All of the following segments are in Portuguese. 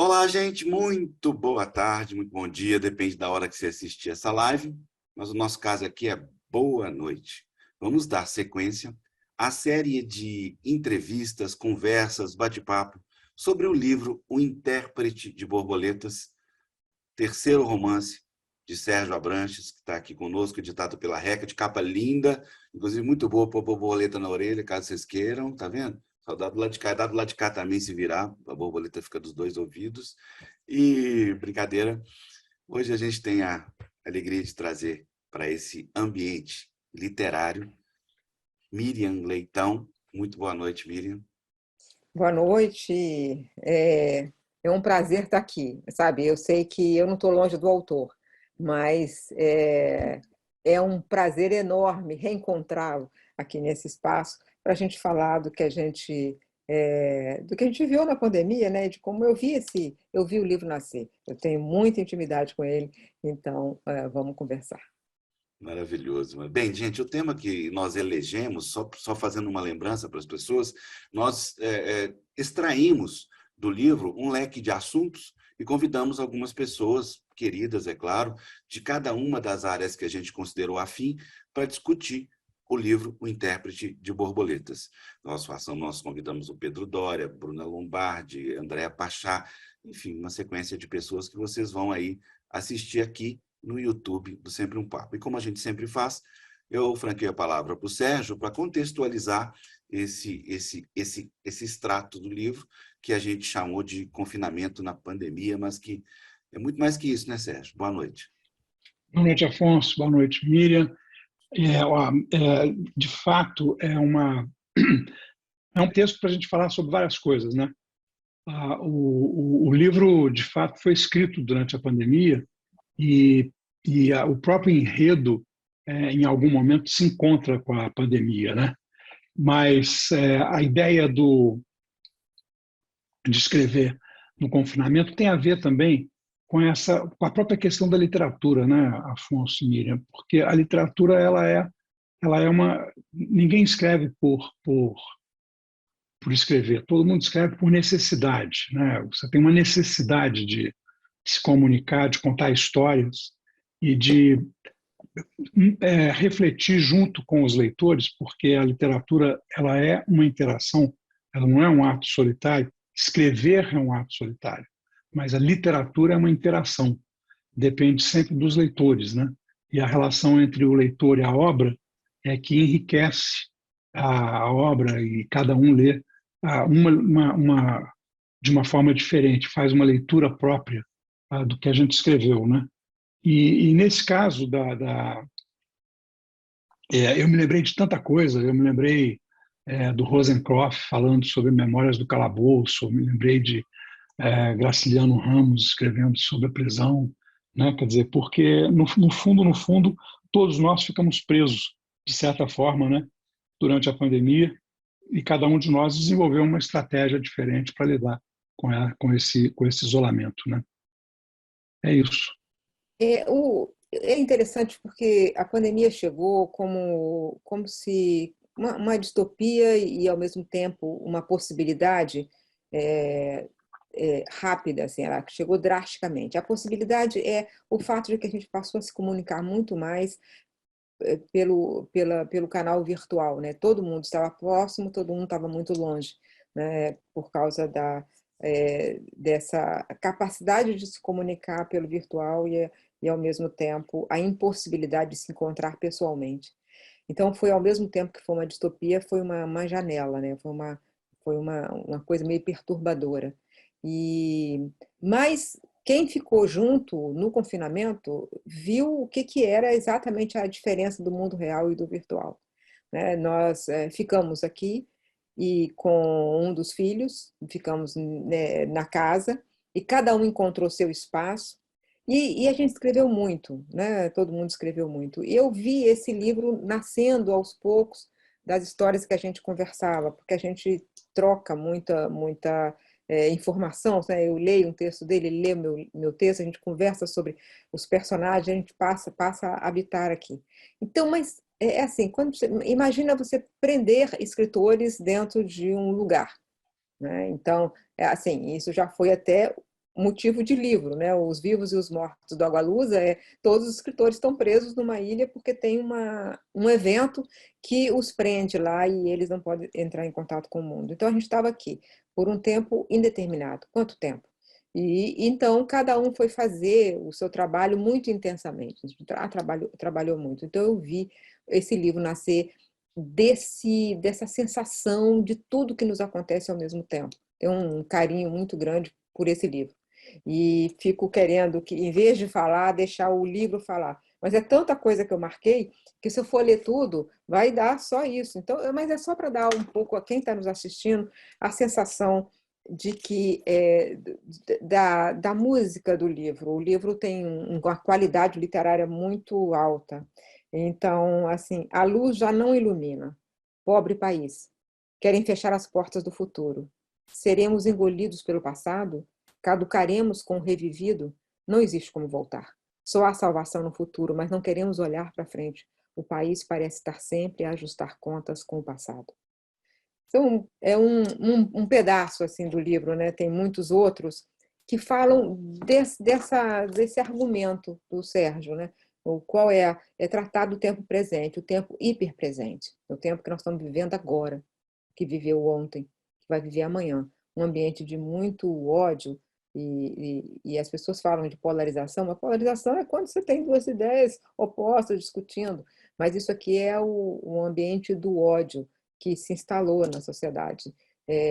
Olá, gente, muito boa tarde, muito bom dia, depende da hora que você assistir essa live, mas o nosso caso aqui é boa noite. Vamos dar sequência à série de entrevistas, conversas, bate-papo sobre o livro O Intérprete de Borboletas, terceiro romance de Sérgio Abranches, que está aqui conosco, editado pela Reca, de capa linda, inclusive muito boa para borboleta na orelha, caso vocês queiram, tá vendo? Só dá do lado de cá, dá do lado de cá também se virar, a borboleta fica dos dois ouvidos. E, brincadeira, hoje a gente tem a alegria de trazer para esse ambiente literário Miriam Leitão. Muito boa noite, Miriam. Boa noite. É um prazer estar aqui, sabe? Eu sei que eu não estou longe do autor, mas é um prazer enorme reencontrá-lo aqui nesse espaço para a gente falar do que a gente viu na pandemia, né? De como eu vi o livro nascer. Eu tenho muita intimidade com ele, então vamos conversar. Maravilhoso. Bem, gente, o tema que nós elegemos, só fazendo uma lembrança para as pessoas, nós extraímos do livro um leque de assuntos e convidamos algumas pessoas, queridas, é claro, de cada uma das áreas que a gente considerou afim, para discutir o livro O Intérprete de Borboletas. Nós convidamos o Pedro Doria, Bruna Lombardi, Andréa Pachá, enfim, uma sequência de pessoas que vocês vão aí assistir aqui no YouTube do Sempre um Papo. E como a gente sempre faz, eu franqueio a palavra para o Sérgio para contextualizar esse extrato do livro que a gente chamou de confinamento na pandemia, mas que é muito mais que isso, né, Sérgio? Boa noite. Boa noite, Afonso. Boa noite, Miriam. De fato, é um texto para a gente falar sobre várias coisas, né? O livro, de fato, foi escrito durante a pandemia e o próprio enredo, em algum momento, se encontra com a pandemia, né? Mas a ideia de escrever no confinamento tem a ver também com a própria questão da literatura, né, Afonso e Miriam? Porque a literatura ela é uma, ninguém escreve por escrever, todo mundo escreve por necessidade, né? Você tem uma necessidade de se comunicar, de contar histórias e de refletir junto com os leitores, porque a literatura ela é uma interação, ela não é um ato solitário. Escrever é um ato solitário, mas a literatura é uma interação, depende sempre dos leitores, né? E a relação entre o leitor e a obra é que enriquece a obra e cada um lê de uma forma diferente, faz uma leitura própria do que a gente escreveu, né? E nesse caso eu me lembrei de tanta coisa, eu me lembrei do Rosencroft falando sobre Memórias do Calabouço, eu me lembrei de Graciliano Ramos escrevendo sobre a prisão, né? Quer dizer, porque no fundo, todos nós ficamos presos, de certa forma, né? Durante a pandemia, e cada um de nós desenvolveu uma estratégia diferente para lidar com esse isolamento, né? É isso. É interessante porque a pandemia chegou como se uma distopia e, ao mesmo tempo, uma possibilidade é, rápida, assim, ela chegou drasticamente. A possibilidade é o fato de que a gente passou a se comunicar muito mais pelo canal virtual, né? Todo mundo estava próximo, todo mundo estava muito longe, né? Por causa dessa capacidade de se comunicar pelo virtual e, ao mesmo tempo, a impossibilidade de se encontrar pessoalmente. Então, foi ao mesmo tempo que foi uma distopia, foi uma janela, né? Foi uma coisa meio perturbadora. Mas quem ficou junto no confinamento viu o que era exatamente a diferença do mundo real e do virtual, né? Nós ficamos aqui e com um dos filhos, ficamos, né, na casa, e cada um encontrou seu espaço, e a gente escreveu muito, né? Todo mundo escreveu muito. E eu vi esse livro nascendo aos poucos das histórias que a gente conversava, porque a gente troca muita informação, né? Eu leio um texto dele, ele lê meu texto, a gente conversa sobre os personagens, a gente passa a habitar aqui. Então, mas é assim, imagina você prender escritores dentro de um lugar, né? Então, assim, isso já foi até motivo de livro, né? Os Vivos e os Mortos do Agualusa, todos os escritores estão presos numa ilha porque tem um evento que os prende lá e eles não podem entrar em contato com o mundo. Então a gente estava aqui por um tempo indeterminado. Quanto tempo? E então cada um foi fazer o seu trabalho muito intensamente. A gente trabalhou muito. Então eu vi esse livro nascer dessa sensação de tudo que nos acontece ao mesmo tempo. Tenho um carinho muito grande por esse livro. E fico querendo que, em vez de falar, deixar o livro falar. Mas é tanta coisa que eu marquei que, se eu for ler tudo, vai dar só isso. Então, mas é só para dar um pouco a quem está nos assistindo a sensação de que da música do livro. O livro tem uma qualidade literária muito alta. Então, assim, a luz já não ilumina. Pobre país. Querem fechar as portas do futuro. Seremos engolidos pelo passado? Caducaremos com o revivido? Não existe como voltar. Só há salvação no futuro, mas não queremos olhar para frente. O país parece estar sempre a ajustar contas com o passado. Então, é um pedaço assim do livro, né? Tem muitos outros que falam desse argumento do Sérgio, né? O qual é tratar do tempo presente, o tempo hiperpresente, o tempo que nós estamos vivendo agora, que viveu ontem, que vai viver amanhã. Um ambiente de muito ódio, e as pessoas falam de polarização, mas polarização é quando você tem duas ideias opostas discutindo, mas isso aqui é o ambiente do ódio que se instalou na sociedade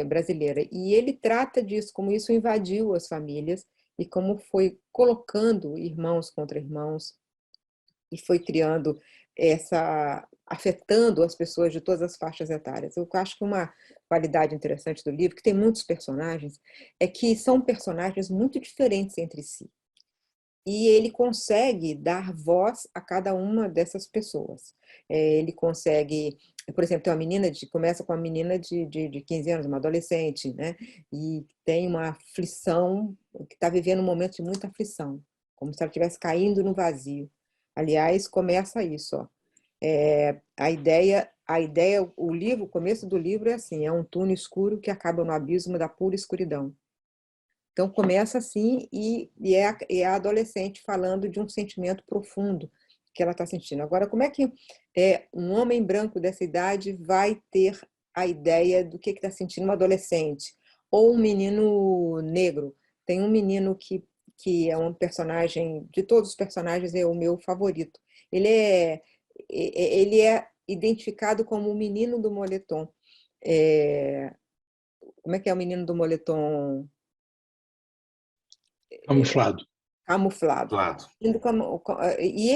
brasileira. E ele trata disso, como isso invadiu as famílias e como foi colocando irmãos contra irmãos e foi criando afetando as pessoas de todas as faixas etárias. Eu acho que uma qualidade interessante do livro, que tem muitos personagens, é que são personagens muito diferentes entre si. E ele consegue dar voz a cada uma dessas pessoas. Ele consegue, por exemplo, começa com uma menina de 15 anos, uma adolescente, né? E tem uma aflição, que está vivendo um momento de muita aflição, como se ela estivesse caindo no vazio. Aliás, começa isso, ó. O começo do livro é assim, é um túnel escuro que acaba no abismo da pura escuridão. Então começa assim é a adolescente falando de um sentimento profundo que ela está sentindo. Agora, como é que um homem branco dessa idade vai ter a ideia do que está sentindo uma adolescente? Ou um menino negro? Tem um menino que é um personagem, de todos os personagens, é o meu favorito. Ele é identificado como o menino do moletom. Como é que é o menino do moletom? Camuflado. Camuflado. Claro. E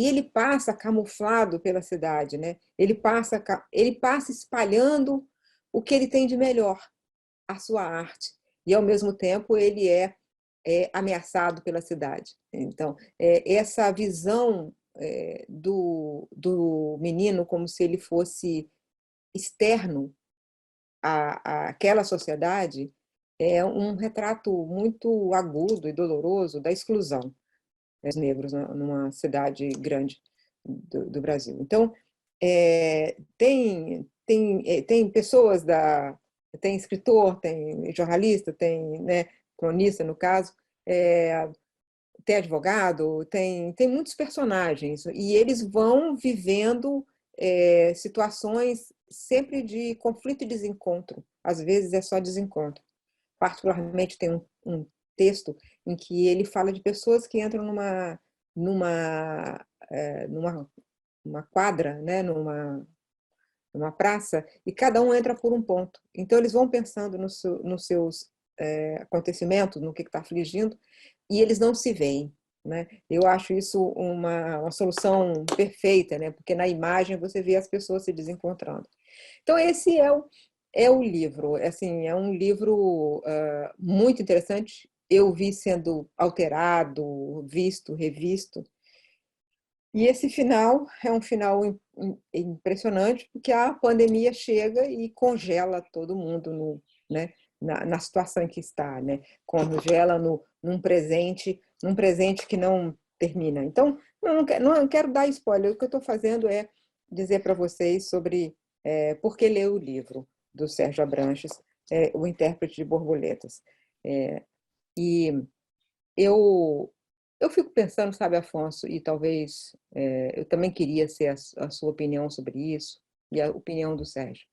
ele passa camuflado pela cidade, né? Ele passa espalhando o que ele tem de melhor, a sua arte. E, ao mesmo tempo, ele é ameaçado pela cidade. Então, essa visão do menino como se ele fosse externo àquela sociedade é um retrato muito agudo e doloroso da exclusão dos negros numa cidade grande do Brasil. Então, tem pessoas tem escritor, tem jornalista, tem, né, cronista, no caso, tem advogado, tem muitos personagens, e eles vão vivendo situações sempre de conflito e desencontro. Às vezes é só desencontro. Particularmente tem um texto em que ele fala de pessoas que entram numa quadra, né, numa praça, e cada um entra por um ponto. Então eles vão pensando nos seus acontecimentos, no que está afligindo, e eles não se veem, né? Eu acho isso uma solução perfeita, né? Porque na imagem você vê as pessoas se desencontrando. Então esse é o livro, assim, é um livro muito interessante. Eu vi sendo alterado, visto, revisto. E esse final é um final impressionante, porque a pandemia chega e congela todo mundo né, na situação em que está, né? Congela num presente que não termina. Então, não quero dar spoiler. O que eu estou fazendo é dizer para vocês sobre por que ler o livro do Sérgio Abranches, O Intérprete de Borboletas. E eu, eu fico pensando, sabe, Afonso, e talvez eu também queria ser a sua opinião sobre isso, e a opinião do Sérgio.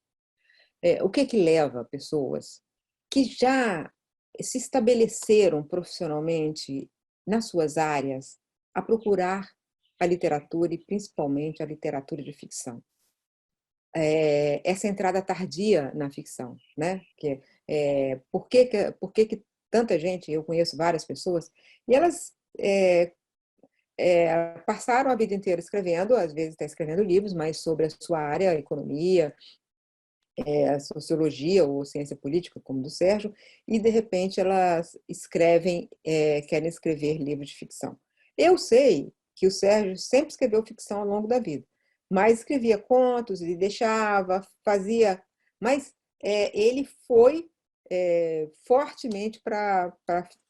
O que que leva pessoas que já se estabeleceram profissionalmente nas suas áreas a procurar a literatura, e principalmente a literatura de ficção? Essa entrada tardia na ficção, né? Por que que tanta gente, eu conheço várias pessoas, e elas passaram a vida inteira escrevendo, às vezes está escrevendo livros, mas sobre a sua área, economia, sociologia ou ciência política, como do Sérgio, e de repente elas querem escrever livros de ficção. Eu sei que o Sérgio sempre escreveu ficção ao longo da vida, mas escrevia contos e deixava, fazia, mas ele foi fortemente para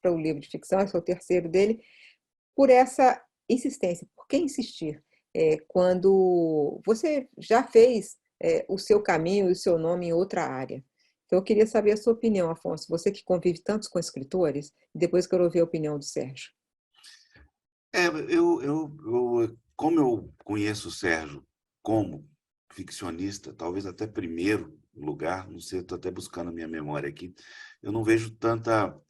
o livro de ficção, esse é o terceiro dele, por essa insistência. Por que insistir? Quando você já fez o seu caminho e o seu nome em outra área. Então, eu queria saber a sua opinião, Afonso, você que convive tantos com escritores, e depois quero ouvir a opinião do Sérgio. Como eu conheço o Sérgio como ficcionista, talvez até primeiro lugar, não sei, estou até buscando a minha memória aqui, eu não vejo tanta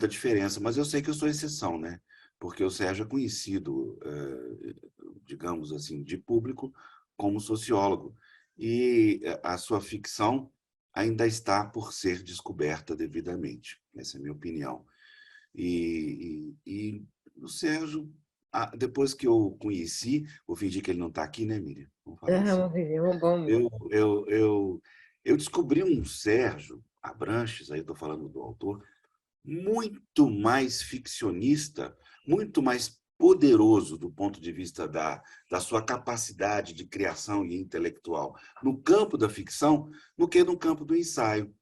diferença, mas eu sei que eu sou exceção, né? Porque o Sérgio é conhecido, digamos assim, de público como sociólogo, e a sua ficção ainda está por ser descoberta devidamente. Essa é a minha opinião. E o Sérgio, depois que eu conheci, vou fingir que ele não está aqui, né, Miriam? Vamos falar assim. Eu descobri um Sérgio Abranches, aí estou falando do autor, muito mais ficcionista, muito mais poderoso do ponto de vista da sua capacidade de criação e intelectual no campo da ficção do que no campo do ensaio.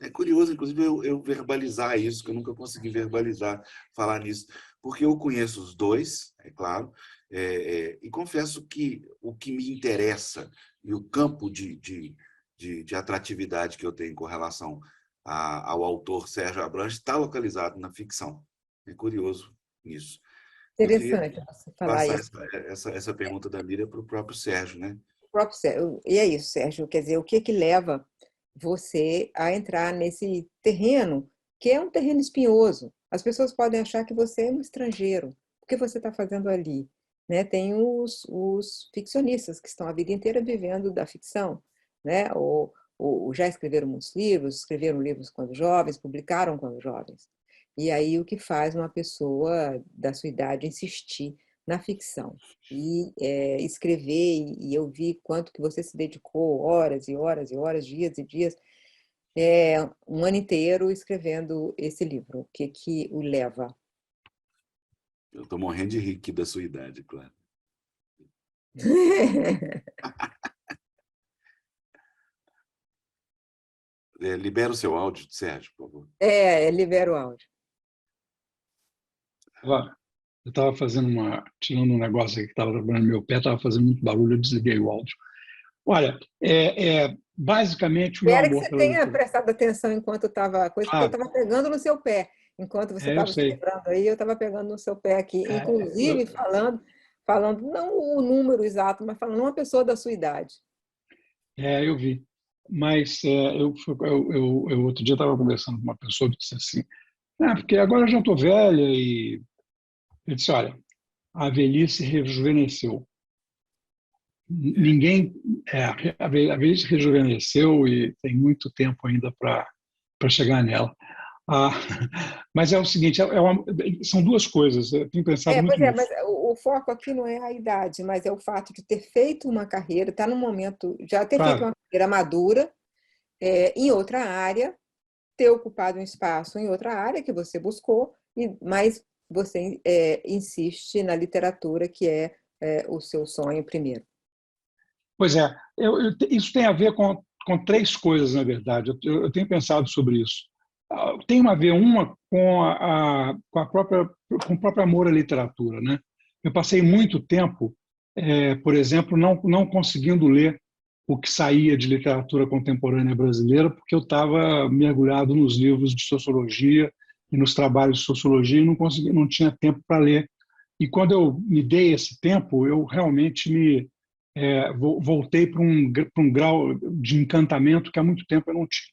É curioso, inclusive, eu verbalizar isso, que eu nunca consegui verbalizar, falar nisso, porque eu conheço os dois, é claro, e confesso que o que me interessa e o campo de atratividade que eu tenho com relação ao autor Sérgio Abranches está localizado na ficção. É curioso isso. Interessante você falar passar isso. essa pergunta da Miriam para o próprio Sérgio, né? O próprio Sérgio. E é isso, Sérgio. Quer dizer, o que que leva você a entrar nesse terreno, que é um terreno espinhoso? As pessoas podem achar que você é um estrangeiro. O que você está fazendo ali? Né? Tem os ficcionistas que estão a vida inteira vivendo da ficção, né? Ou já escreveram muitos livros, escreveram livros quando jovens, publicaram quando jovens. E aí o que faz uma pessoa da sua idade insistir na ficção e escrever, e eu vi quanto que você se dedicou, horas e horas e horas, dias e dias, um ano inteiro escrevendo esse livro. O que que o leva? Eu estou morrendo de rir aqui da sua idade, claro. Libera o seu áudio, Sérgio, por favor. Libera o áudio. Eu estava tirando um negócio aqui que estava trabalhando no meu pé, estava fazendo muito barulho, eu desliguei o áudio. Olha, basicamente o meu Espero que amor você pela tenha literatura. prestado atenção enquanto estava porque eu estava pegando no seu pé. Enquanto você Eu estava sei. escrevendo aí, eu estava pegando no seu pé aqui, inclusive Eu, falando não o número exato, mas falando uma pessoa da sua idade. eu vi. Mas eu outro dia estava conversando com uma pessoa que disse assim, porque agora eu já estou velha e eu disse, olha, a velhice rejuvenesceu. Ninguém, a velhice rejuvenesceu e tem muito tempo ainda para chegar nela. Mas é o seguinte, são duas coisas, eu tenho pensado muito nisso. Mas o foco aqui não é a idade, mas é o fato de ter feito uma carreira, estar no momento, já ter feito uma carreira madura em outra área, ter ocupado um espaço em outra área que você buscou, mas você insiste na literatura, que é o seu sonho primeiro. Pois é, isso tem a ver com três coisas, na verdade. Eu tenho pensado sobre isso. Tem a ver com o próprio amor à literatura, né? Eu passei muito tempo, por exemplo, não conseguindo ler o que saía de literatura contemporânea brasileira, porque eu estava mergulhado nos livros de sociologia e nos trabalhos de sociologia e não tinha tempo para ler. E quando eu me dei esse tempo, eu realmente voltei para um grau de encantamento que há muito tempo eu não tinha.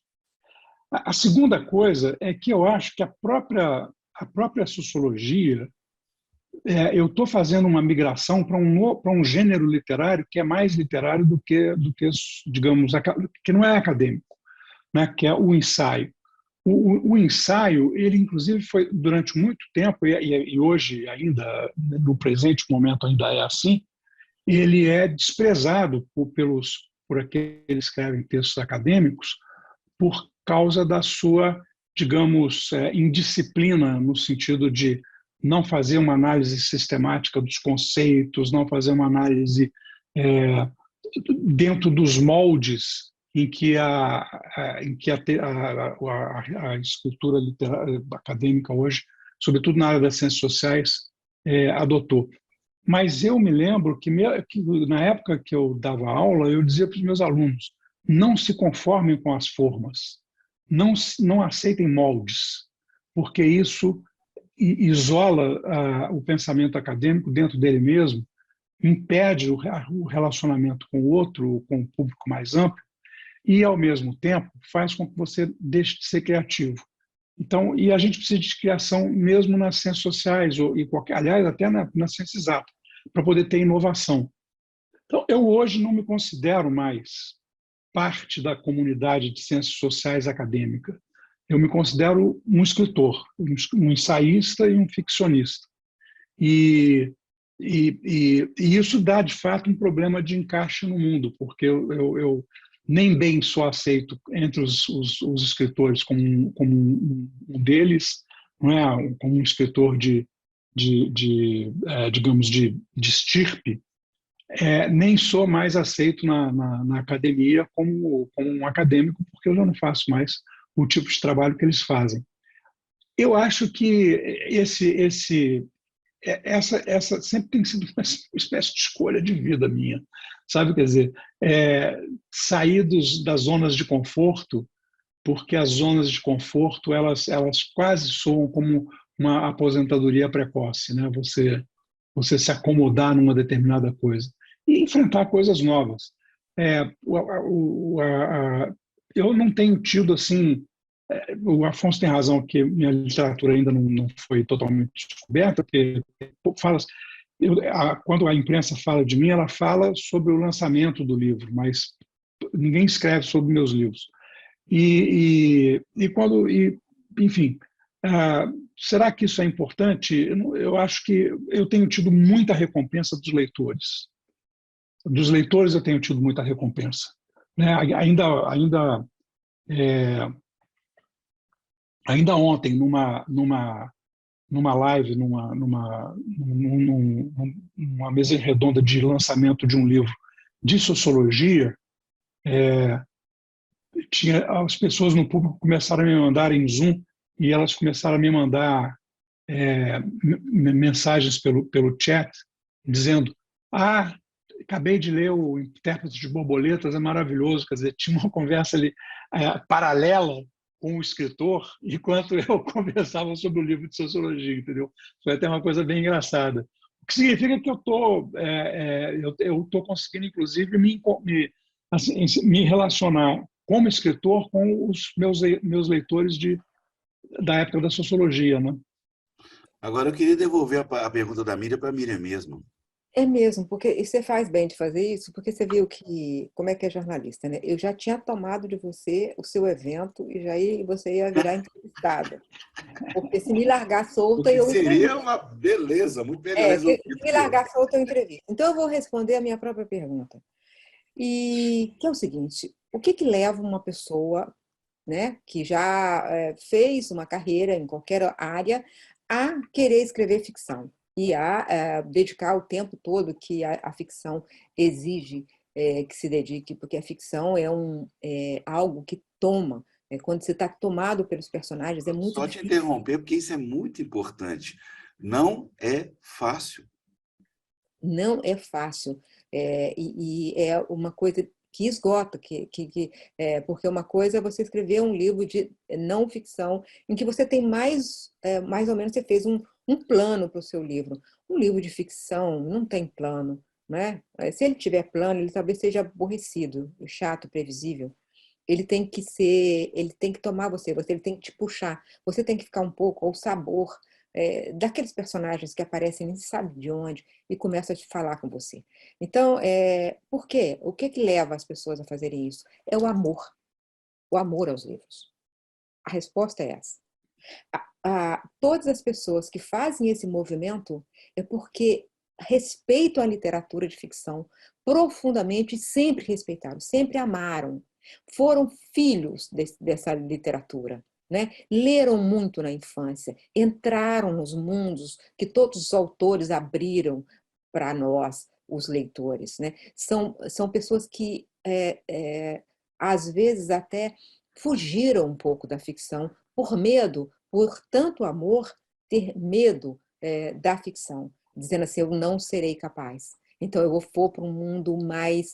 A segunda coisa é que eu acho que a própria sociologia, eu estou fazendo uma migração para um gênero literário que é mais literário do que digamos, que não é acadêmico, né? Que é o ensaio. O ensaio, ele inclusive foi durante muito tempo, e hoje ainda, no presente momento ainda é assim, ele é desprezado por aqueles que escrevem textos acadêmicos por causa da sua, digamos, indisciplina, no sentido de não fazer uma análise sistemática dos conceitos, não fazer uma análise dentro dos moldes em que a escultura literária, acadêmica hoje, sobretudo na área das ciências sociais, adotou. Mas eu me lembro que na época que eu dava aula, eu dizia para os meus alunos: não se conformem com as formas, não aceitem moldes, porque isso isola o pensamento acadêmico dentro dele mesmo, impede o relacionamento com o outro, com o público mais amplo, e, ao mesmo tempo, faz com que você deixe de ser criativo. Então, e a gente precisa de criação mesmo nas ciências sociais, aliás, até nas ciências exatas, para poder ter inovação. Então, eu hoje não me considero mais parte da comunidade de ciências sociais acadêmica. Eu me considero um escritor, um ensaísta e um ficcionista. E isso dá, de fato, um problema de encaixe no mundo, porque eu nem bem sou aceito entre os escritores como um deles, não é? Como um escritor digamos, de estirpe, nem sou mais aceito na academia como um acadêmico, porque eu já não faço mais o tipo de trabalho que eles fazem. Eu acho que essa sempre tem sido uma espécie de escolha de vida minha, sabe? Quer dizer, sair das zonas de conforto, porque as zonas de conforto elas quase soam como uma aposentadoria precoce, né? Você se acomodar numa determinada coisa e enfrentar coisas novas. Eu não tenho tido assim. O Afonso tem razão que minha literatura ainda não foi totalmente descoberta, porque quando a imprensa fala de mim, ela fala sobre o lançamento do livro, mas ninguém escreve sobre meus livros. Enfim, será que isso é importante? Eu acho que eu tenho tido muita recompensa dos leitores. Dos leitores eu tenho tido muita recompensa, né? Ainda ontem, numa live, numa mesa redonda de lançamento de um livro de sociologia, as pessoas no público começaram a me mandar em Zoom e elas começaram a me mandar mensagens pelo chat dizendo: acabei de ler o Intérprete de Borboletas, é maravilhoso. Quer dizer, tinha uma conversa ali paralela com o escritor enquanto eu conversava sobre o livro de sociologia, entendeu? Foi até uma coisa bem engraçada. O que significa que eu estou conseguindo, inclusive, me relacionar como escritor com os meus leitores da época da sociologia, né? Agora, eu queria devolver a pergunta da Miriam para a Miriam mesmo. É mesmo, porque você faz bem de fazer isso, porque você viu que, como é que é jornalista, né? Eu já tinha tomado de você o seu evento e você ia virar entrevistada. Porque se me largar O solta, que eu entrevisto. seria uma beleza, muito melhor resolvido. Se me largar solta, eu entrevisto. Então, eu vou responder a minha própria pergunta. E que é o seguinte: o que leva uma pessoa, né, que já fez uma carreira em qualquer área a querer escrever ficção e a dedicar o tempo todo que a ficção exige que se dedique, porque a ficção é algo que toma. Quando você está tomado pelos personagens, é muito Só difícil. te interromper, porque isso é muito importante. Não é fácil. Não é fácil. E é uma coisa que esgota, porque uma coisa é você escrever um livro de não ficção, em que você tem mais ou menos, você fez um plano para o seu livro. Um livro de ficção não tem plano, né? Se ele tiver plano, ele talvez seja aborrecido, chato, previsível. Ele tem que tomar você, ele tem que te puxar. Você tem que ficar um pouco ao sabor daqueles personagens que aparecem, nem se sabe de onde, e começam a te falar com você. Então, por quê? O que leva as pessoas a fazerem isso? É o amor aos livros. A resposta é essa. Todas as pessoas que fazem esse movimento é porque respeitam a literatura de ficção profundamente, sempre respeitaram, sempre amaram. Foram filhos dessa literatura, né? Leram muito na infância, entraram nos mundos que todos os autores abriram para nós, os leitores, né? São pessoas que, às vezes, até fugiram um pouco da ficção por medo, por tanto amor, ter medo da ficção, dizendo assim, eu não serei capaz. Então, eu vou para um mundo mais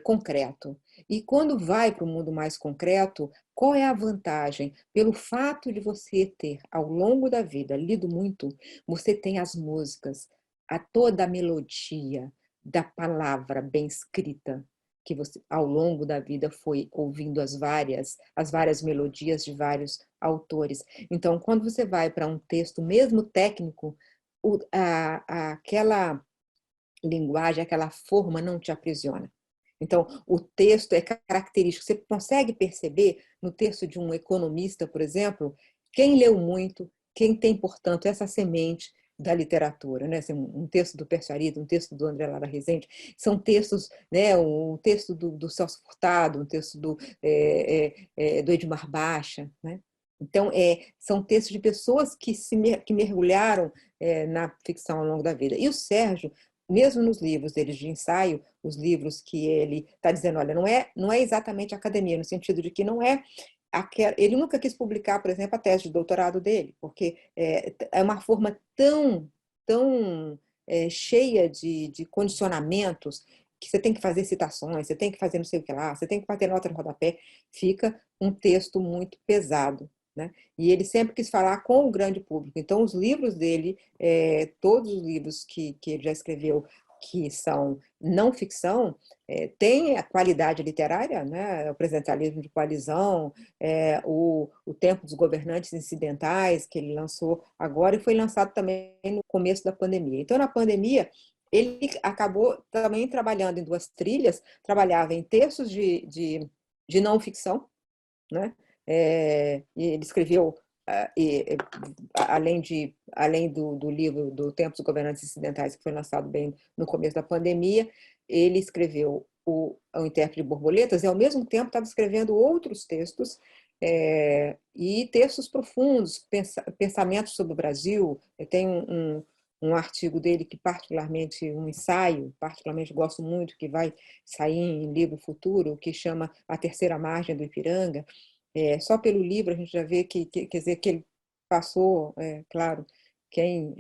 concreto. E quando vai para o mundo mais concreto, qual é a vantagem? Pelo fato de você ter, ao longo da vida, lido muito, você tem as músicas, toda a melodia da palavra bem escrita, que você, ao longo da vida, foi ouvindo as várias melodias de vários autores. Então, quando você vai para um texto, mesmo técnico, aquela linguagem, aquela forma não te aprisiona. Então, o texto é característico. Você consegue perceber no texto de um economista, por exemplo, quem leu muito, quem tem, portanto, essa semente da literatura, né? Um texto do Pércio Arida, um texto do André Lara Rezende, são textos, né? Um texto do Celso Furtado, um texto do Edmar Baixa, né? Então, são textos de pessoas que mergulharam na ficção ao longo da vida. E o Sérgio, mesmo nos livros deles de ensaio, os livros que ele está dizendo, olha, não é exatamente academia, no sentido de que não é ele nunca quis publicar, por exemplo, a tese de doutorado dele, porque é uma forma tão cheia de condicionamentos que você tem que fazer citações, você tem que fazer não sei o que lá, você tem que bater nota de rodapé, fica um texto muito pesado, né? E ele sempre quis falar com o grande público. Então, os livros dele, todos os livros que ele já escreveu, que são não ficção, tem a qualidade literária, né? O Presidencialismo de Coalizão, o Tempo dos Governantes Incidentais, que ele lançou agora, e foi lançado também no começo da pandemia. Então, na pandemia, ele acabou também trabalhando em duas trilhas, trabalhava em textos de não ficção, né? E ele escreveu, além do livro do Tempos dos Governantes Incidentais, que foi lançado bem no começo da pandemia, ele escreveu o Intérprete de Borboletas e, ao mesmo tempo, estava escrevendo outros textos, e textos profundos, pensamentos sobre o Brasil. Tem um artigo dele que um ensaio, particularmente gosto muito, que vai sair em livro futuro, que chama A Terceira Margem do Ipiranga. Só pelo livro a gente já vê quer dizer, que ele passou, claro, quem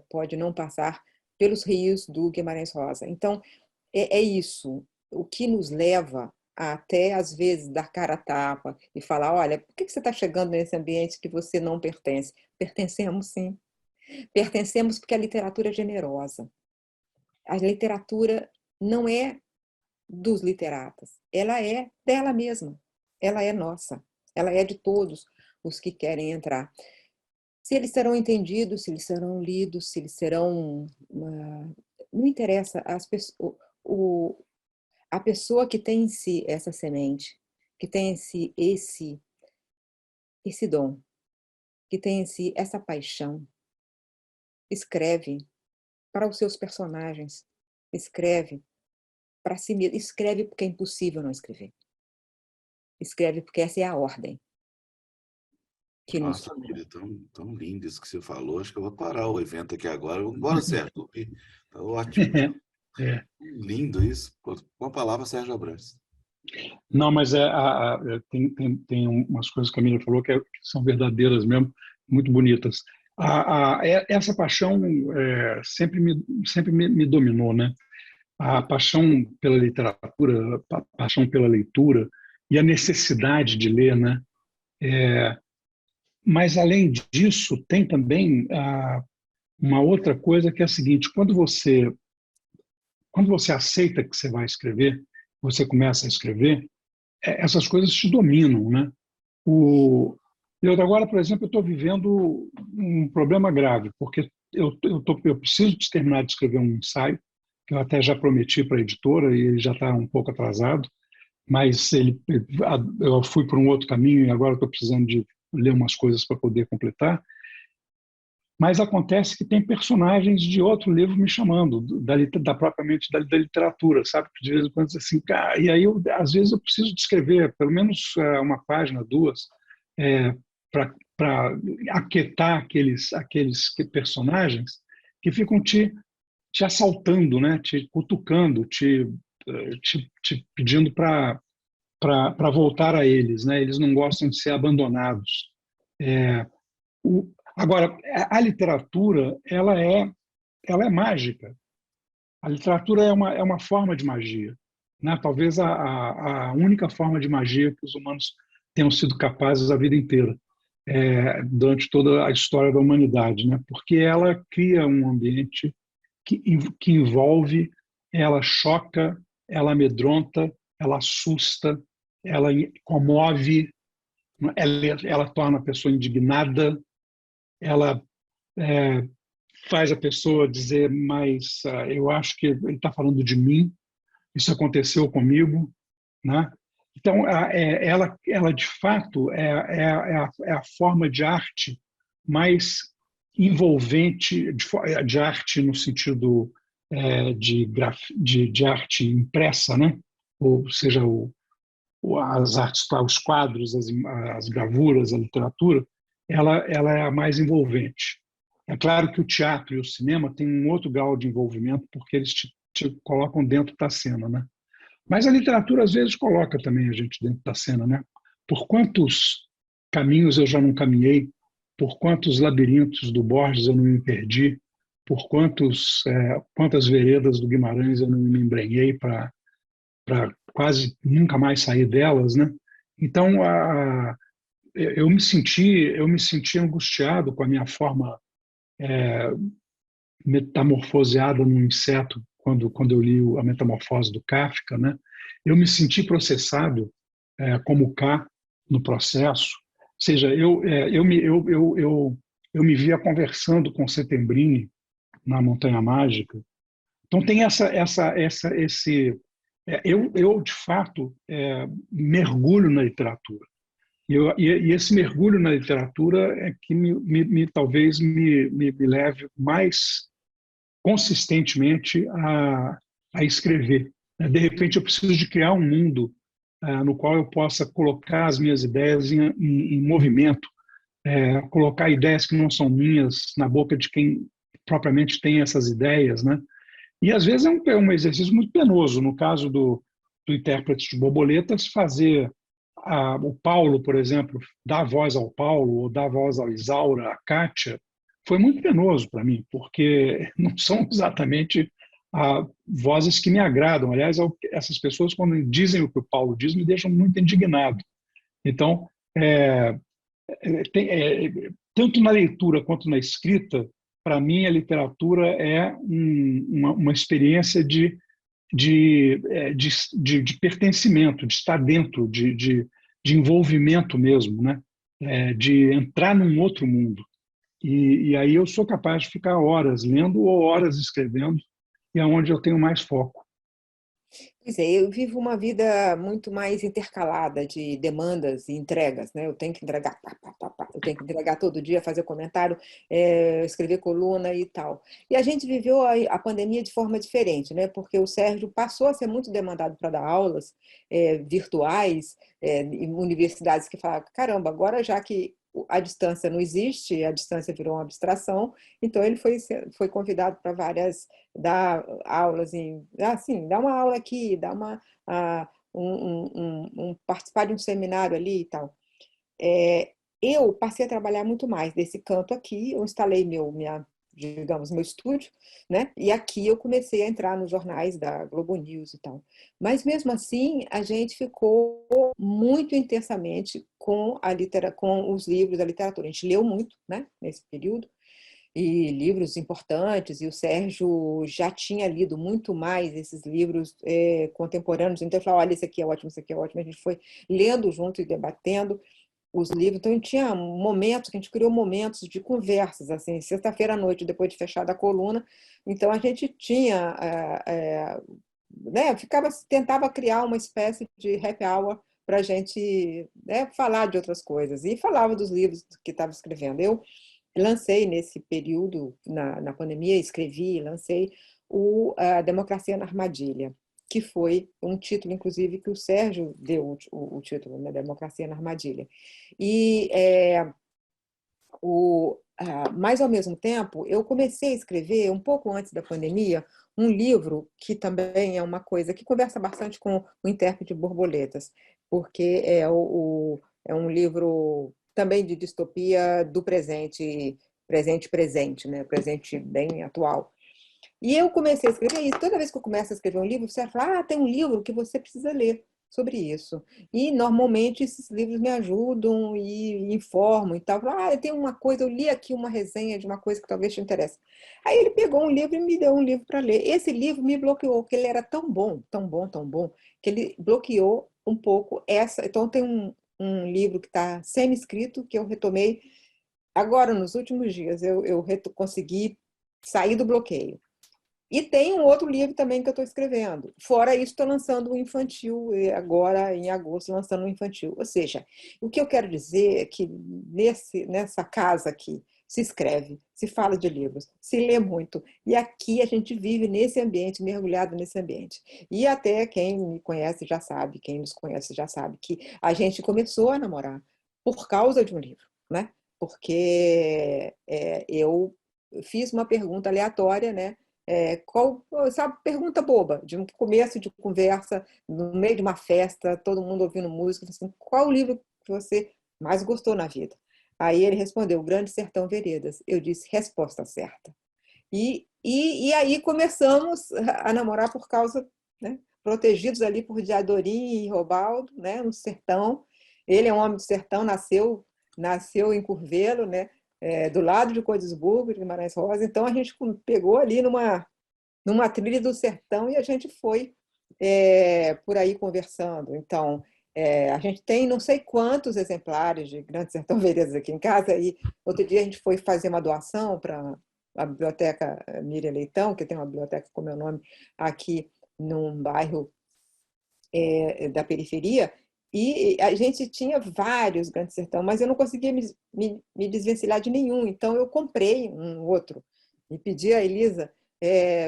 pode não passar pelos rios do Guimarães Rosa. Então, é isso, o que nos leva a até, às vezes, dar cara a tapa e falar, olha, por que você está chegando nesse ambiente que você não pertence? Pertencemos, sim. Pertencemos porque a literatura é generosa. A literatura não é dos literatas, ela é dela mesma, ela é nossa. Ela é de todos os que querem entrar. Se eles serão entendidos, se eles serão lidos, se eles serão... não interessa. A pessoa que tem em si essa semente, que tem em si esse dom, que tem em si essa paixão, escreve para os seus personagens, escreve para si mesmo, escreve porque é impossível não escrever. Escreve porque essa é a ordem que nos... Nossa, Miriam, tão lindo isso que você falou. Acho que eu vou parar o evento aqui agora. Bora, Sérgio. Tá ótimo. Lindo isso. Com a palavra, Sérgio Abrantes. Não, mas tem umas coisas que a Miriam falou que são verdadeiras mesmo, muito bonitas. Essa paixão sempre me dominou, né? a paixão pela literatura, a paixão pela leitura e a necessidade de ler, né? Mas, além disso, tem também uma outra coisa que é a seguinte: quando você aceita que você vai escrever, você começa a escrever, essas coisas te dominam, né? Eu agora, por exemplo, estou vivendo um problema grave, porque eu preciso terminar de escrever um ensaio, que eu até já prometi para a editora, e ele já está um pouco atrasado, mas eu fui por um outro caminho e agora estou precisando de ler umas coisas para poder completar. Mas acontece que tem personagens de outro livro me chamando, propriamente da literatura, sabe? De vez em quando, assim, cara, e aí, às vezes, eu preciso de escrever pelo menos uma página, duas, para aquietar aqueles personagens que ficam te assaltando, né? Te cutucando, te pedindo para voltar a eles, né? Eles não gostam de ser abandonados. Agora, a literatura, ela é mágica. A literatura é uma forma de magia, né? Talvez a única forma de magia que os humanos tenham sido capazes a vida inteira, durante toda a história da humanidade, né? Porque ela cria um ambiente que envolve, ela choca, ela amedronta, ela assusta, ela comove, ela torna a pessoa indignada, ela faz a pessoa dizer, mas eu acho que ele está falando de mim, isso aconteceu comigo, né? Então, ela de fato é a forma de arte mais envolvente, de arte no sentido de arte impressa, né? Ou seja, as artes, os quadros, as gravuras, a literatura, ela é a mais envolvente. É claro que o teatro e o cinema têm um outro grau de envolvimento, porque eles te colocam dentro da cena, né? Mas a literatura, às vezes, coloca também a gente dentro da cena, né? Por quantos caminhos eu já não caminhei, por quantos labirintos do Borges eu não me perdi, por quantas veredas do Guimarães eu não me embrenhei para quase nunca mais sair delas, né? Então, eu me senti angustiado com a minha forma metamorfoseada num inseto quando eu li a Metamorfose do Kafka, né? Eu me senti processado como K no processo. Ou seja, eu me via conversando com Settembrini na Montanha Mágica. Então tem esse eu de fato mergulho na literatura e esse mergulho na literatura é que talvez me leve mais consistentemente a escrever. De repente eu preciso de criar um mundo no qual eu possa colocar as minhas ideias em movimento, colocar ideias que não são minhas na boca de quem propriamente tem essas ideias, né? E às vezes é um exercício muito penoso. No caso do intérprete de borboletas, fazer o Paulo, por exemplo, dar voz ao Paulo, ou dar voz ao Isaura, à Kátia, foi muito penoso para mim, porque não são exatamente vozes que me agradam. Aliás, essas pessoas, quando dizem o que o Paulo diz, me deixam muito indignado. Então, tanto na leitura quanto na escrita, para mim, a literatura é uma experiência de pertencimento, de estar dentro, de envolvimento mesmo, né? De entrar num outro mundo. E aí eu sou capaz de ficar horas lendo ou horas escrevendo, e é onde eu tenho mais foco. Pois é, eu vivo uma vida muito mais intercalada de demandas e entregas, né? Eu tenho que entregar, pá, pá, pá, pá, eu tenho que entregar todo dia, fazer comentário, escrever coluna e tal. E a gente viveu a pandemia de forma diferente, né? Porque o Sérgio passou a ser muito demandado para dar aulas virtuais, em universidades que falavam, caramba, agora já que a distância não existe, a distância virou uma abstração, então ele foi convidado para dar aulas assim, dar uma aula aqui, dar participar de um seminário ali e tal. Eu passei a trabalhar muito mais desse canto aqui, eu instalei digamos, meu estúdio, né? E aqui eu comecei a entrar nos jornais da Globo News e tal. Mas mesmo assim, a gente ficou muito intensamente com os livros da literatura. A gente leu muito, né, nesse período, e livros importantes, e o Sérgio já tinha lido muito mais esses livros contemporâneos, então ele falou, olha, esse aqui é ótimo, esse aqui é ótimo, a gente foi lendo junto e debatendo os livros, então tinha momentos, que a gente criou momentos de conversas, assim, sexta-feira à noite, depois de fechada a coluna, então a gente tinha, né, tentava criar uma espécie de happy hour para a gente, né, falar de outras coisas, e falava dos livros que estava escrevendo. Eu lancei nesse período, na pandemia, escrevi e lancei A Democracia na Armadilha, que foi um título, inclusive, que o Sérgio deu o título, né, Democracia na Armadilha. E, mas, ao mesmo tempo, eu comecei a escrever, um pouco antes da pandemia, um livro que também é uma coisa que conversa bastante com o Intérprete de Borboletas, porque é um livro também de distopia do presente, né? Presente bem atual. E eu comecei a escrever isso. Toda vez que eu começo a escrever um livro, você fala, tem um livro que você precisa ler sobre isso. E, normalmente, esses livros me ajudam e informam e tal. Eu tenho uma coisa, eu li aqui uma resenha de uma coisa que talvez te interesse. Aí ele pegou um livro e me deu um livro para ler. Esse livro me bloqueou, porque ele era tão bom, tão bom, tão bom, que ele bloqueou um pouco essa. Então, tem um livro que está semi-escrito, que eu retomei agora, nos últimos dias. Eu consegui sair do bloqueio. E tem um outro livro também que eu estou escrevendo. Fora isso, estou lançando um infantil, agora em agosto, lançando um infantil. Ou seja, o que eu quero dizer é que nessa casa aqui se escreve, se fala de livros, se lê muito. E aqui a gente vive nesse ambiente, mergulhado nesse ambiente. E até quem me conhece já sabe, quem nos conhece já sabe, que a gente começou a namorar por causa de um livro, né? Porque eu fiz uma pergunta aleatória, né? Sabe, pergunta boba, de um começo de conversa, no meio de uma festa, todo mundo ouvindo música, assim, qual o livro que você mais gostou na vida? Aí ele respondeu, Grande Sertão Veredas. Eu disse, resposta certa. E aí começamos a namorar por causa, né, protegidos ali por Diadorim e Robaldo, né, no sertão. Ele é um homem do sertão, nasceu em Curvelo, né, do lado de Cordisburgo, de Guimarães Rosa. Então, a gente pegou ali numa trilha do sertão e a gente foi por aí conversando. Então, a gente tem não sei quantos exemplares de Grande Sertão Veredas aqui em casa, e outro dia a gente foi fazer uma doação para a Biblioteca Miriam Leitão, que tem uma biblioteca com meu nome aqui num bairro da periferia, e a gente tinha vários Grande Sertão, mas eu não conseguia me desvencilhar de nenhum, então eu comprei um outro e pedi a Elisa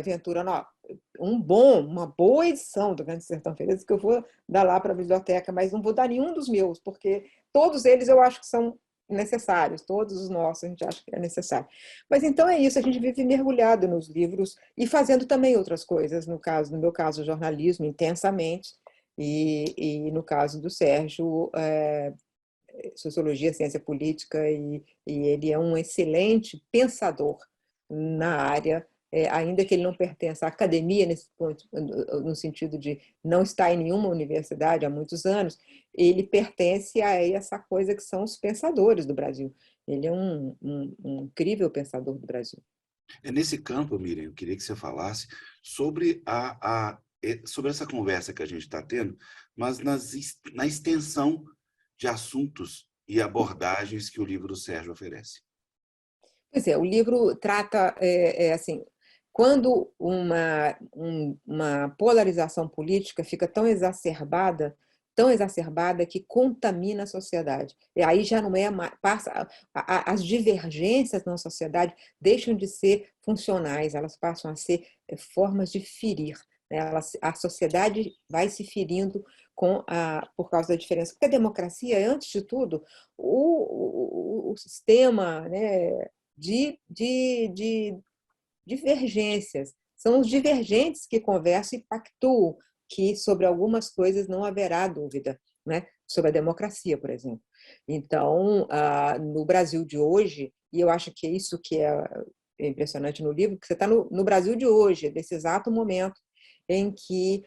Ventura, não, uma boa edição do Grande Sertão Veredas que eu vou dar lá para a biblioteca, mas não vou dar nenhum dos meus, porque todos eles eu acho que são necessários, todos os nossos a gente acha que é necessário. Mas então é isso, a gente vive mergulhado nos livros e fazendo também outras coisas, no meu caso, jornalismo intensamente, e no caso do Sérgio, sociologia, ciência política, e ele é um excelente pensador na área, ainda que ele não pertença à academia, nesse ponto, no sentido de não estar em nenhuma universidade há muitos anos, ele pertence a essa coisa que são os pensadores do Brasil. Ele é um incrível pensador do Brasil. É nesse campo, Miriam, eu queria que você falasse sobre sobre essa conversa que a gente está tendo, mas na extensão de assuntos e abordagens que o livro do Sérgio oferece. Pois é, o livro trata, assim, quando uma polarização política fica tão exacerbada que contamina a sociedade. E aí já não as divergências na sociedade deixam de ser funcionais, elas passam a ser formas de ferir, né? A sociedade vai se ferindo por causa da diferença. Porque a democracia é, antes de tudo, o sistema, né, de divergências. São os divergentes que conversam e pactuam que sobre algumas coisas não haverá dúvida, né? Sobre a democracia, por exemplo. Então, no Brasil de hoje, e eu acho que é isso que impressionante no livro, que você está no Brasil de hoje, desse exato momento em que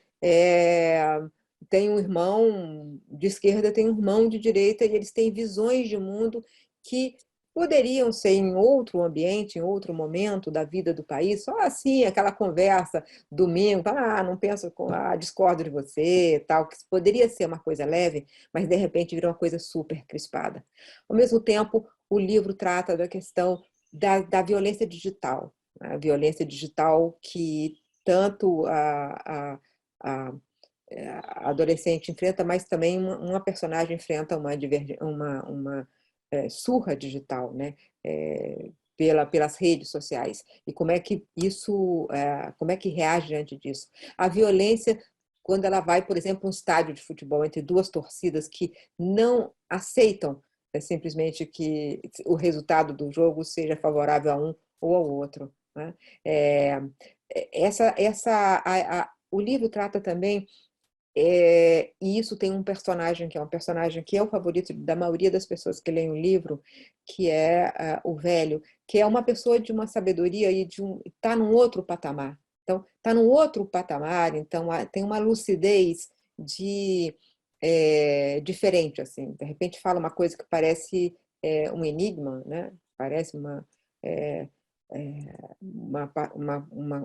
tem um irmão de esquerda, tem um irmão de direita, e eles têm visões de mundo que poderiam ser em outro ambiente, em outro momento da vida do país, só assim, aquela conversa domingo, não penso, discordo de você, tal, que poderia ser uma coisa leve, mas de repente virou uma coisa super crispada. Ao mesmo tempo, o livro trata da questão da violência digital, a violência digital que tanto a adolescente enfrenta, mas também uma personagem enfrenta uma surra digital, né? Pelas redes sociais. E como é que isso, como é que reage diante disso? A violência, quando ela vai, por exemplo, um estádio de futebol entre duas torcidas que não aceitam simplesmente que o resultado do jogo seja favorável a um ou ao outro, né? O livro trata também, e isso tem um personagem que é o favorito da maioria das pessoas que leem o livro, que é o velho, que é uma pessoa de uma sabedoria e está num outro patamar. Então, está num outro patamar, então tem uma lucidez diferente, assim. De repente fala uma coisa que parece um enigma, né? Parece uma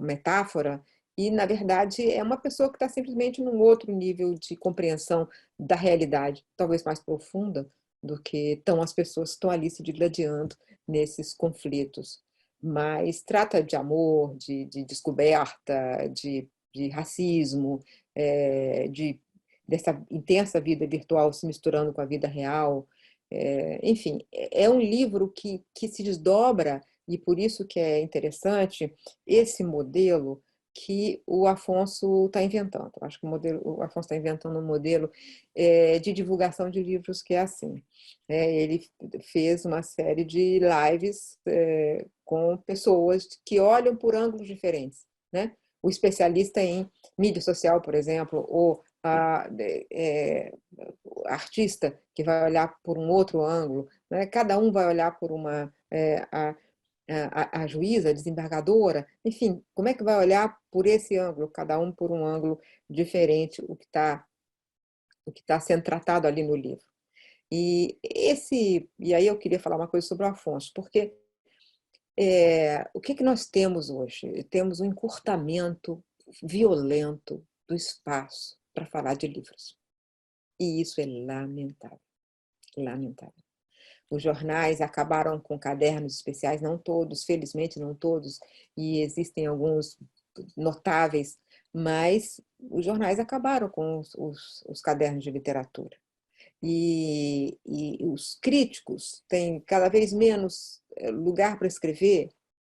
metáfora, e, na verdade, é uma pessoa que está simplesmente num outro nível de compreensão da realidade, talvez mais profunda do que estão as pessoas que estão ali se digladiando nesses conflitos. Mas trata de amor, de descoberta, de racismo, dessa intensa vida virtual se misturando com a vida real. Enfim, é um livro que se desdobra, e por isso que é interessante esse modelo que o Afonso está inventando. Acho que o Afonso está inventando um modelo de divulgação de livros que é assim. Ele fez uma série de lives com pessoas que olham por ângulos diferentes, né? O especialista em mídia social, por exemplo, ou a artista que vai olhar por um outro ângulo, né? Cada um vai olhar por a juíza, a desembargadora, enfim, como é que vai olhar por esse ângulo, cada um por um ângulo diferente, o que tá sendo tratado ali no livro. E aí eu queria falar uma coisa sobre o Afonso, porque o que nós temos hoje? Temos um encurtamento violento do espaço para falar de livros. E isso é lamentável, lamentável. Os jornais acabaram com cadernos especiais, não todos, felizmente não todos, e existem alguns notáveis, mas os jornais acabaram com os cadernos de literatura. E os críticos têm cada vez menos lugar para escrever,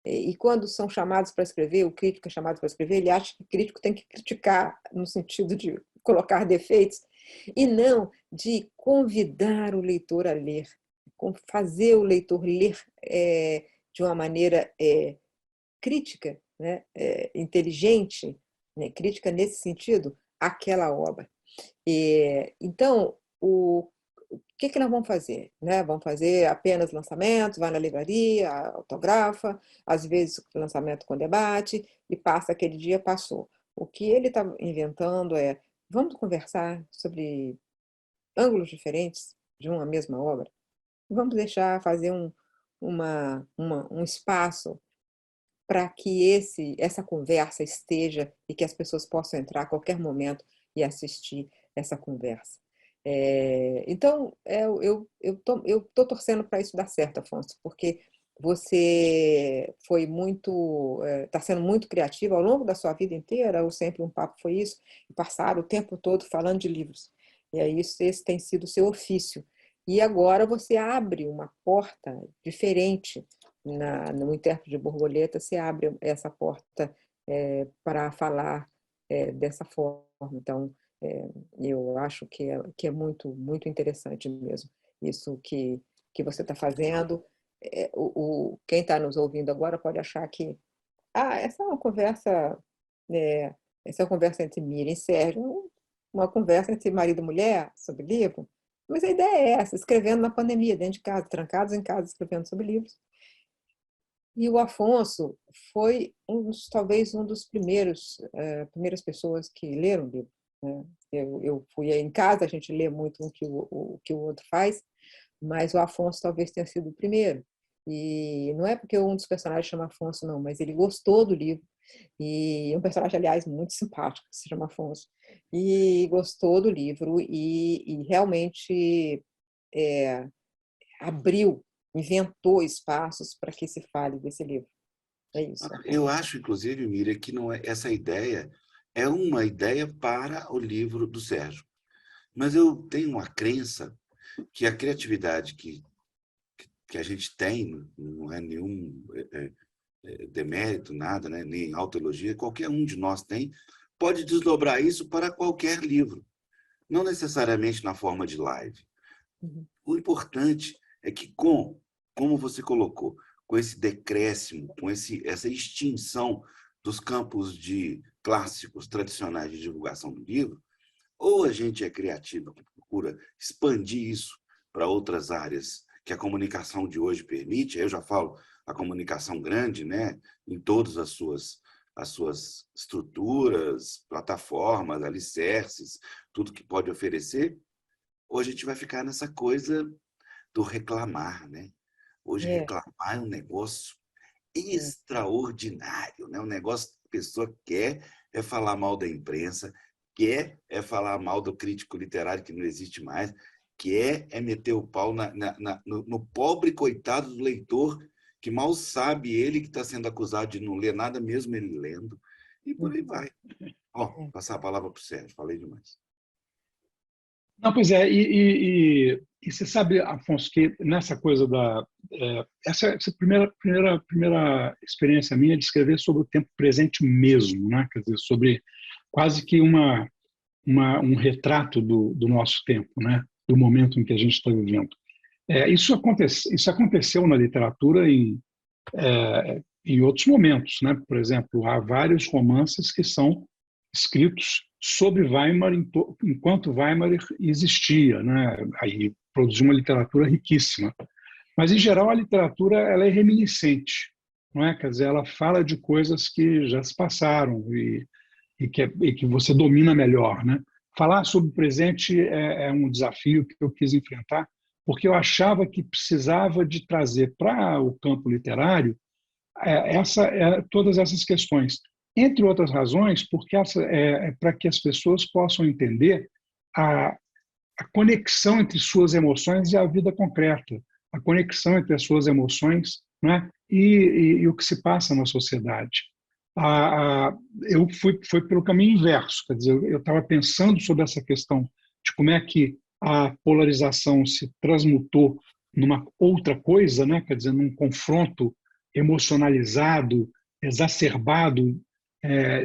e quando são chamados para escrever, o crítico é chamado para escrever, ele acha que o crítico tem que criticar no sentido de colocar defeitos, e não de convidar o leitor a ler, fazer o leitor ler de uma maneira crítica, né? Inteligente, né? Crítica nesse sentido, aquela obra. Então, o que nós vamos fazer? Né? Vamos fazer apenas lançamentos, vai na livraria, autografa, às vezes lançamento com debate, e passa aquele dia, passou. O que ele está inventando vamos conversar sobre ângulos diferentes de uma mesma obra? Vamos deixar fazer um espaço para que essa conversa esteja e que as pessoas possam entrar a qualquer momento e assistir essa conversa. Então, eu estou torcendo para isso dar certo, Afonso, porque você foi está sendo muito criativo ao longo da sua vida inteira, ou Sempre um Papo foi isso, passar o tempo todo falando de livros. E aí esse tem sido o seu ofício. E agora você abre uma porta diferente no intérprete de borboleta, se abre essa porta para falar dessa forma. Então, eu acho que é muito, muito interessante mesmo isso que você está fazendo. Quem está nos ouvindo agora pode achar que essa é uma conversa, essa é uma conversa entre Miriam e Sérgio, uma conversa entre marido e mulher sobre livro. Mas a ideia é essa, escrevendo na pandemia, dentro de casa, trancados em casa, escrevendo sobre livros. E o Afonso foi talvez um dos primeiras pessoas que leram o livro, né? Eu fui em casa, a gente lê muito o que o outro faz, mas o Afonso talvez tenha sido o primeiro. E não é porque um dos personagens chama Afonso, não, mas ele gostou do livro. E um personagem, aliás, muito simpático, que se chama Afonso. E gostou do livro e realmente é, abriu, inventou espaços para que se fale desse livro. É isso. Eu acho, inclusive, Miriam, que não é, essa ideia é uma ideia para o livro do Sérgio. Mas eu tenho uma crença que a criatividade que a gente tem, não é nenhum demérito, nada, né? Nem autoelogia, qualquer um de nós tem, pode desdobrar isso para qualquer livro. Não necessariamente na forma de live. Uhum. O importante é que, como você colocou, com esse decréscimo, com essa extinção dos campos de clássicos tradicionais de divulgação do livro, ou a gente é criativo, que procura expandir isso para outras áreas que a comunicação de hoje permite, eu já falo a comunicação grande, né, em todas as suas estruturas, plataformas, alicerces, tudo que pode oferecer, ou a gente vai ficar nessa coisa do reclamar, né? Hoje reclamar é um negócio extraordinário, né? Um negócio que a pessoa quer é falar mal da imprensa, quer é falar mal do crítico literário que não existe mais, quer é meter o pau no pobre coitado do leitor que mal sabe ele que está sendo acusado de não ler nada, mesmo ele lendo, e por aí vai. Ó, passar a palavra para o Sérgio, falei demais. Não, pois é, e você sabe, Afonso, que nessa coisa essa primeira experiência minha de escrever sobre o tempo presente mesmo, né? Quer dizer, sobre quase que um retrato do nosso tempo, né? Do momento em que a gente está vivendo. Isso aconteceu na literatura em outros momentos, né? Por exemplo, há vários romances que são escritos sobre Weimar enquanto Weimar existia, né? Aí produziu uma literatura riquíssima. Mas, em geral, a literatura ela é reminiscente, não é? Quer dizer, ela fala de coisas que já se passaram e que você domina melhor, né? Falar sobre o presente é um desafio que eu quis enfrentar, porque eu achava que precisava de trazer para o campo literário todas essas questões. Entre outras razões, porque para que as pessoas possam entender a conexão entre suas emoções e a vida concreta, a conexão entre as suas emoções, né, e o que se passa na sociedade. Eu fui pelo caminho inverso, quer dizer, eu estava pensando sobre essa questão de como é que a polarização se transmutou numa outra coisa, né, quer dizer, num confronto emocionalizado, exacerbado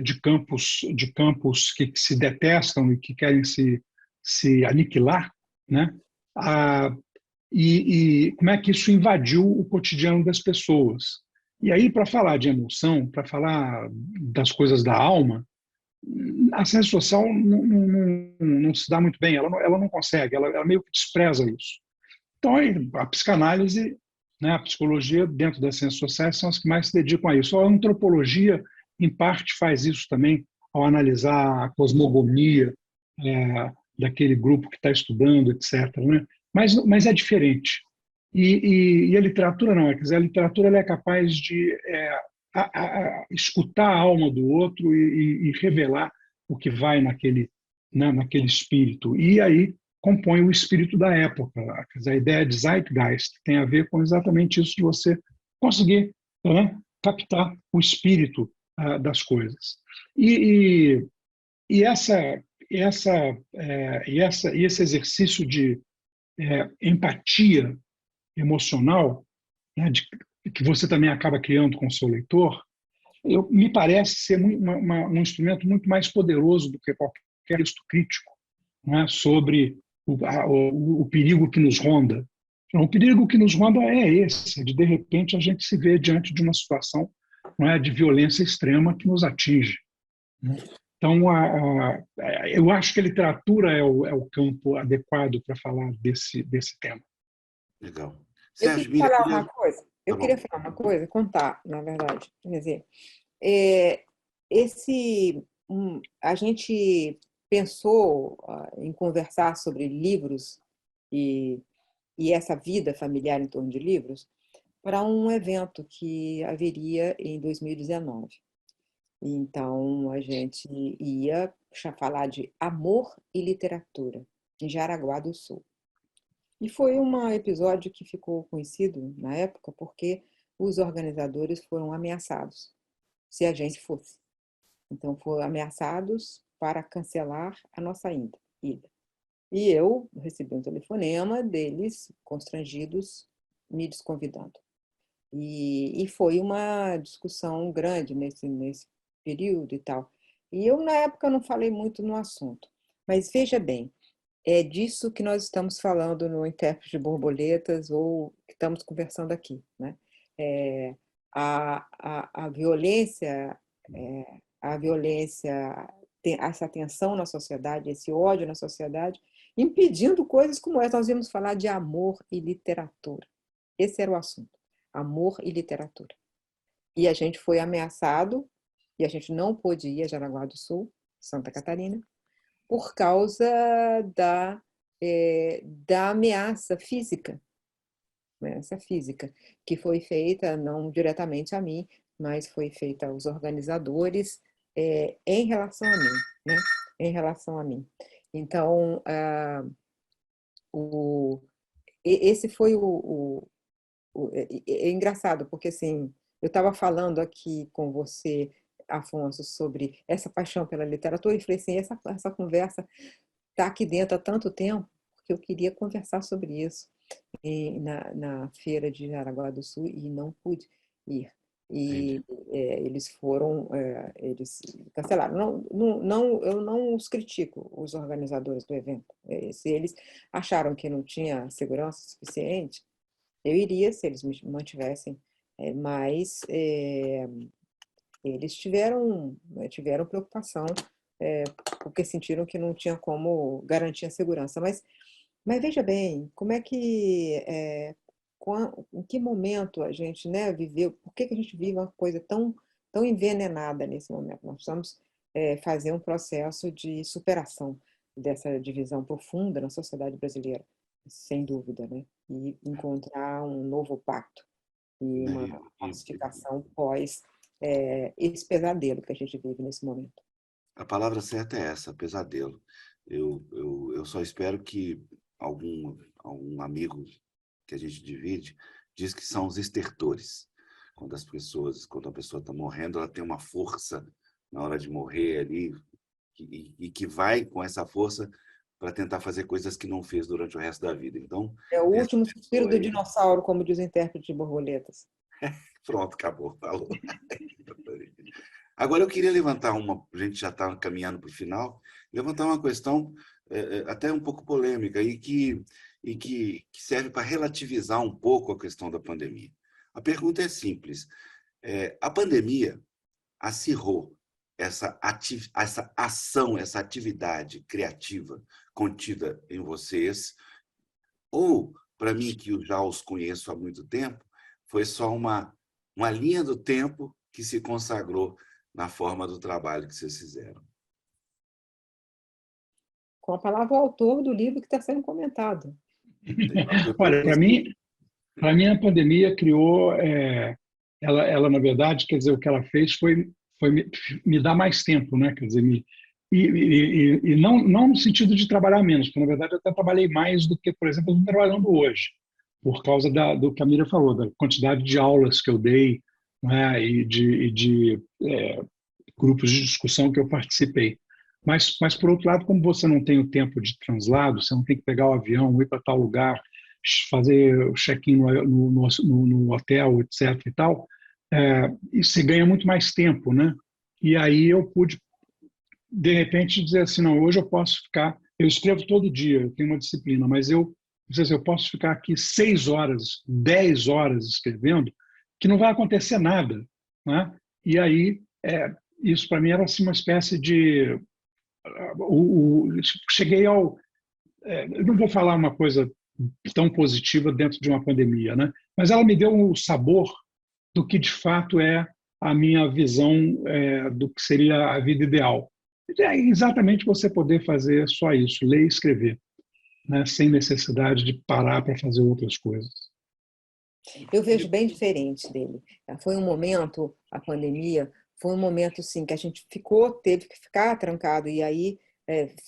de campos que se detestam e que querem se aniquilar, né? E como é que isso invadiu o cotidiano das pessoas. E aí, para falar de emoção, para falar das coisas da alma, a ciência social não se dá muito bem, ela não consegue, ela meio que despreza isso. Então, a psicanálise, né, a psicologia dentro das ciências sociais são as que mais se dedicam a isso. A antropologia, em parte, faz isso também ao analisar a cosmogonia daquele grupo que está estudando, etc. Né? Mas é diferente. E a literatura não, quer dizer, a literatura ela é capaz de escutar a alma do outro e revelar o que vai naquele espírito. E aí compõe o espírito da época. Quer dizer, a ideia de Zeitgeist tem a ver com exatamente isso de você conseguir, né, captar o espírito das coisas. E esse exercício de empatia emocional, né, que você também acaba criando com o seu leitor, me parece ser um instrumento muito mais poderoso do que qualquer texto crítico, né, sobre o perigo que nos ronda. Então, o perigo que nos ronda é esse, de repente a gente se vê diante de uma situação, não de violência extrema que nos atinge. Então, eu acho que a literatura é o campo adequado para falar desse tema. Legal. Eu Sérgio, queria falar uma coisa. Eu Tá bom. queria falar uma coisa, contar, na verdade. Quer dizer, é, a gente pensou em conversar sobre livros e, e essa vida familiar em torno de livros para um evento que haveria em 2019. Então, a gente ia falar de amor e literatura em Jaraguá do Sul. E foi um episódio que ficou conhecido na época porque os organizadores foram ameaçados se a gente fosse. Então, foram ameaçados para cancelar a nossa ida. E eu recebi um telefonema deles, constrangidos, me desconvidando. E foi uma discussão grande nesse período e tal. E eu, na época, não falei muito no assunto. Mas veja bem, é disso que nós estamos falando no Intérprete de Borboletas ou que estamos conversando aqui, né? É, a violência, a violência, essa tensão na sociedade, esse ódio na sociedade, impedindo coisas como essa. Nós íamos falar de amor e literatura. Esse era o assunto, amor e literatura. E a gente foi ameaçado, e a gente não pôde ir a Jaraguá do Sul, Santa Catarina, por causa da ameaça física, que foi feita não diretamente a mim, mas foi feita aos organizadores em relação a mim, né? Em relação a mim. Então, esse foi é engraçado, porque assim, eu estava falando aqui com você, Afonso, sobre essa paixão pela literatura, e falei assim, essa conversa está aqui dentro há tanto tempo, porque eu queria conversar sobre isso na feira de Jaraguá do Sul e não pude ir. Entendi. E eles cancelaram. Eu não os critico, os organizadores do evento. Se eles acharam que não tinha segurança suficiente, eu iria se eles me mantivessem, mas eles tiveram preocupação, porque sentiram que não tinha como garantir a segurança. Mas veja bem, como é que, em que momento a gente, né, viveu, por que a gente vive uma coisa tão envenenada nesse momento? Nós precisamos fazer um processo de superação dessa divisão profunda na sociedade brasileira, sem dúvida, né? E encontrar um novo pacto e uma Né, pacificação pós esse pesadelo que a gente vive nesse momento. a palavra certa é essa, pesadelo. Eu só espero que algum amigo que a gente divide diz que são os estertores. Quando a pessoa está morrendo, ela tem uma força na hora de morrer ali e que vai com essa força para tentar fazer coisas que não fez durante o resto da vida. Então, É o essa último suspiro pessoa do aí, dinossauro, como diz o intérprete de Borboletas. pronto, acabou, falou. Agora eu queria levantar a gente já está caminhando para o final, levantar uma questão até um pouco polêmica e que serve para relativizar um pouco a questão da pandemia. A pergunta é simples. A pandemia acirrou essa ação, essa atividade criativa contida em vocês, ou, para mim, que eu já os conheço há muito tempo, foi só uma linha do tempo que se consagrou na forma do trabalho que vocês fizeram? Com a palavra o autor do livro que está sendo comentado. Olha, para mim a pandemia criou, ela na verdade, quer dizer, o que ela fez foi me dar mais tempo, né? Quer dizer, e não no sentido de trabalhar menos, porque na verdade eu até trabalhei mais do que, por exemplo, eu estou trabalhando hoje, por causa do que a Miriam falou, da quantidade de aulas que eu dei, né? E de grupos de discussão que eu participei. Mas, por outro lado, como você não tem o tempo de translado, você não tem que pegar o avião, ir para tal lugar, fazer o check-in no hotel, etc. e tal, e você ganha muito mais tempo, né? E aí eu pude, de repente, dizer assim, não, hoje eu posso ficar, eu escrevo todo dia, eu tenho uma disciplina, mas eu posso ficar aqui 6 horas, 10 horas escrevendo, que não vai acontecer nada, né? E aí, isso para mim era assim, uma espécie de... cheguei ao... eu não vou falar uma coisa tão positiva dentro de uma pandemia, né? mas ela me deu um sabor do que de fato é a minha visão do que seria a vida ideal. É exatamente você poder fazer só isso, ler e escrever, né, sem necessidade de parar para fazer outras coisas. Eu vejo bem diferente dele. Foi um momento, a pandemia, foi um momento sim que a gente teve que ficar trancado e aí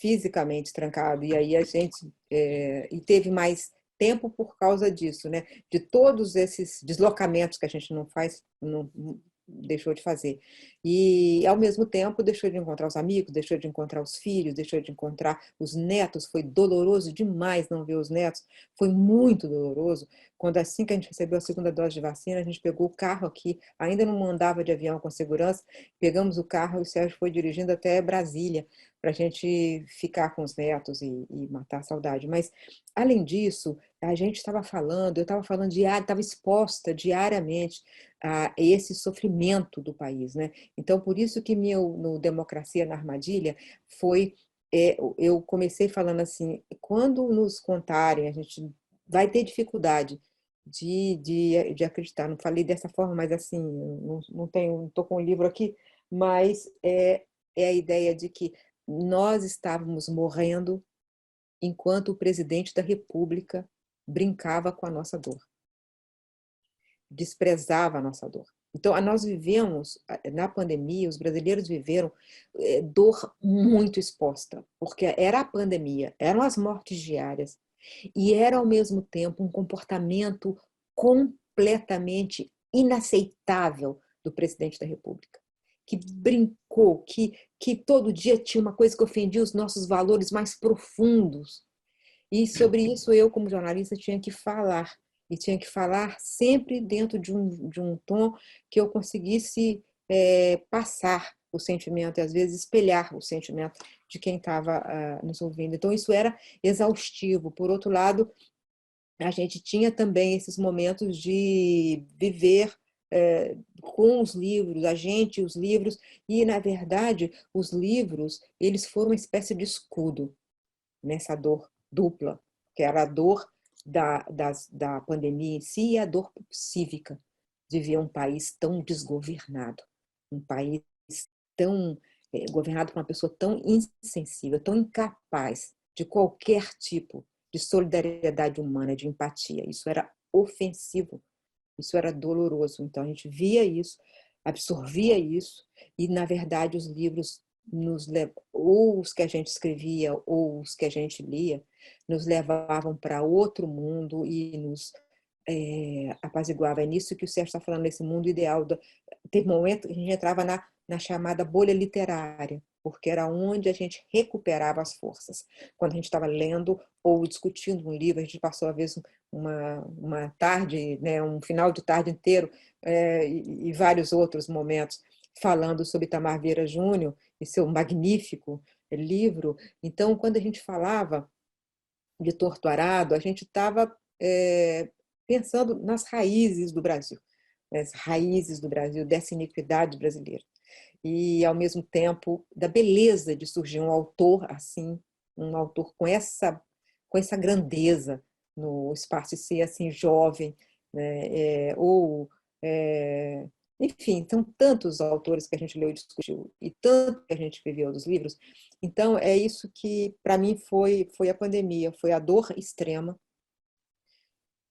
fisicamente trancado e aí a gente e teve mais tempo por causa disso, né? De todos esses deslocamentos que a gente não faz, não deixou de fazer. E, ao mesmo tempo, deixou de encontrar os amigos, deixou de encontrar os filhos, deixou de encontrar os netos. Foi doloroso demais não ver os netos. Foi muito doloroso. Quando, assim que a gente recebeu a segunda dose de vacina, a gente pegou o carro aqui, ainda não andava de avião com segurança, pegamos o carro e o Sérgio foi dirigindo até Brasília para a gente ficar com os netos e matar a saudade. Mas, além disso, a gente estava falando, eu estava falando diário, estava exposta diariamente a esse sofrimento do país, né? Então, por isso que no Democracia na Armadilha foi, eu comecei falando assim, quando nos contarem, a gente vai ter dificuldade de acreditar. Não falei dessa forma, mas assim, não estou com o livro aqui, mas é a ideia de que nós estávamos morrendo enquanto o presidente da República brincava com a nossa dor, desprezava a nossa dor. Então, nós vivemos, na pandemia, os brasileiros viveram dor muito exposta, porque era a pandemia, eram as mortes diárias, e era, ao mesmo tempo, um comportamento completamente inaceitável do presidente da República, que brincou, que todo dia tinha uma coisa que ofendia os nossos valores mais profundos. E sobre isso eu, como jornalista, tinha que falar. E tinha que falar sempre dentro de um tom que eu conseguisse passar o sentimento e, às vezes, espelhar o sentimento de quem estava nos ouvindo. Então, isso era exaustivo. Por outro lado, a gente tinha também esses momentos de viver com os livros, a gente, os livros, e, na verdade, os livros, eles foram uma espécie de escudo nessa dor dupla, que era a dor da pandemia em si e a dor cívica de ver um país tão desgovernado, um país tão governado por uma pessoa tão insensível, tão incapaz de qualquer tipo de solidariedade humana, de empatia. Isso era ofensivo, isso era doloroso. Então a gente via isso, absorvia isso e, na verdade, os livros ou os que a gente escrevia ou os que a gente lia nos levavam para outro mundo e nos apaziguava. É nisso que o Sérgio está falando, nesse mundo ideal. Teve um momento que a gente entrava na chamada bolha literária, porque era onde a gente recuperava as forças. Quando a gente estava lendo ou discutindo um livro, a gente passou, às vezes, uma tarde, né, um final de tarde inteiro, e vários outros momentos, falando sobre Itamar Vieira Júnior e seu magnífico livro. Então, quando a gente falava de Torto Arado, a gente estava pensando nas raízes do Brasil, as raízes do Brasil, dessa iniquidade brasileira. E, ao mesmo tempo, da beleza de surgir um autor assim, um autor com essa grandeza no espaço de ser assim jovem, né? Enfim, são tantos autores que a gente leu e discutiu e tanto que a gente viveu dos livros. Então, é isso que, para mim, foi a pandemia, foi a dor extrema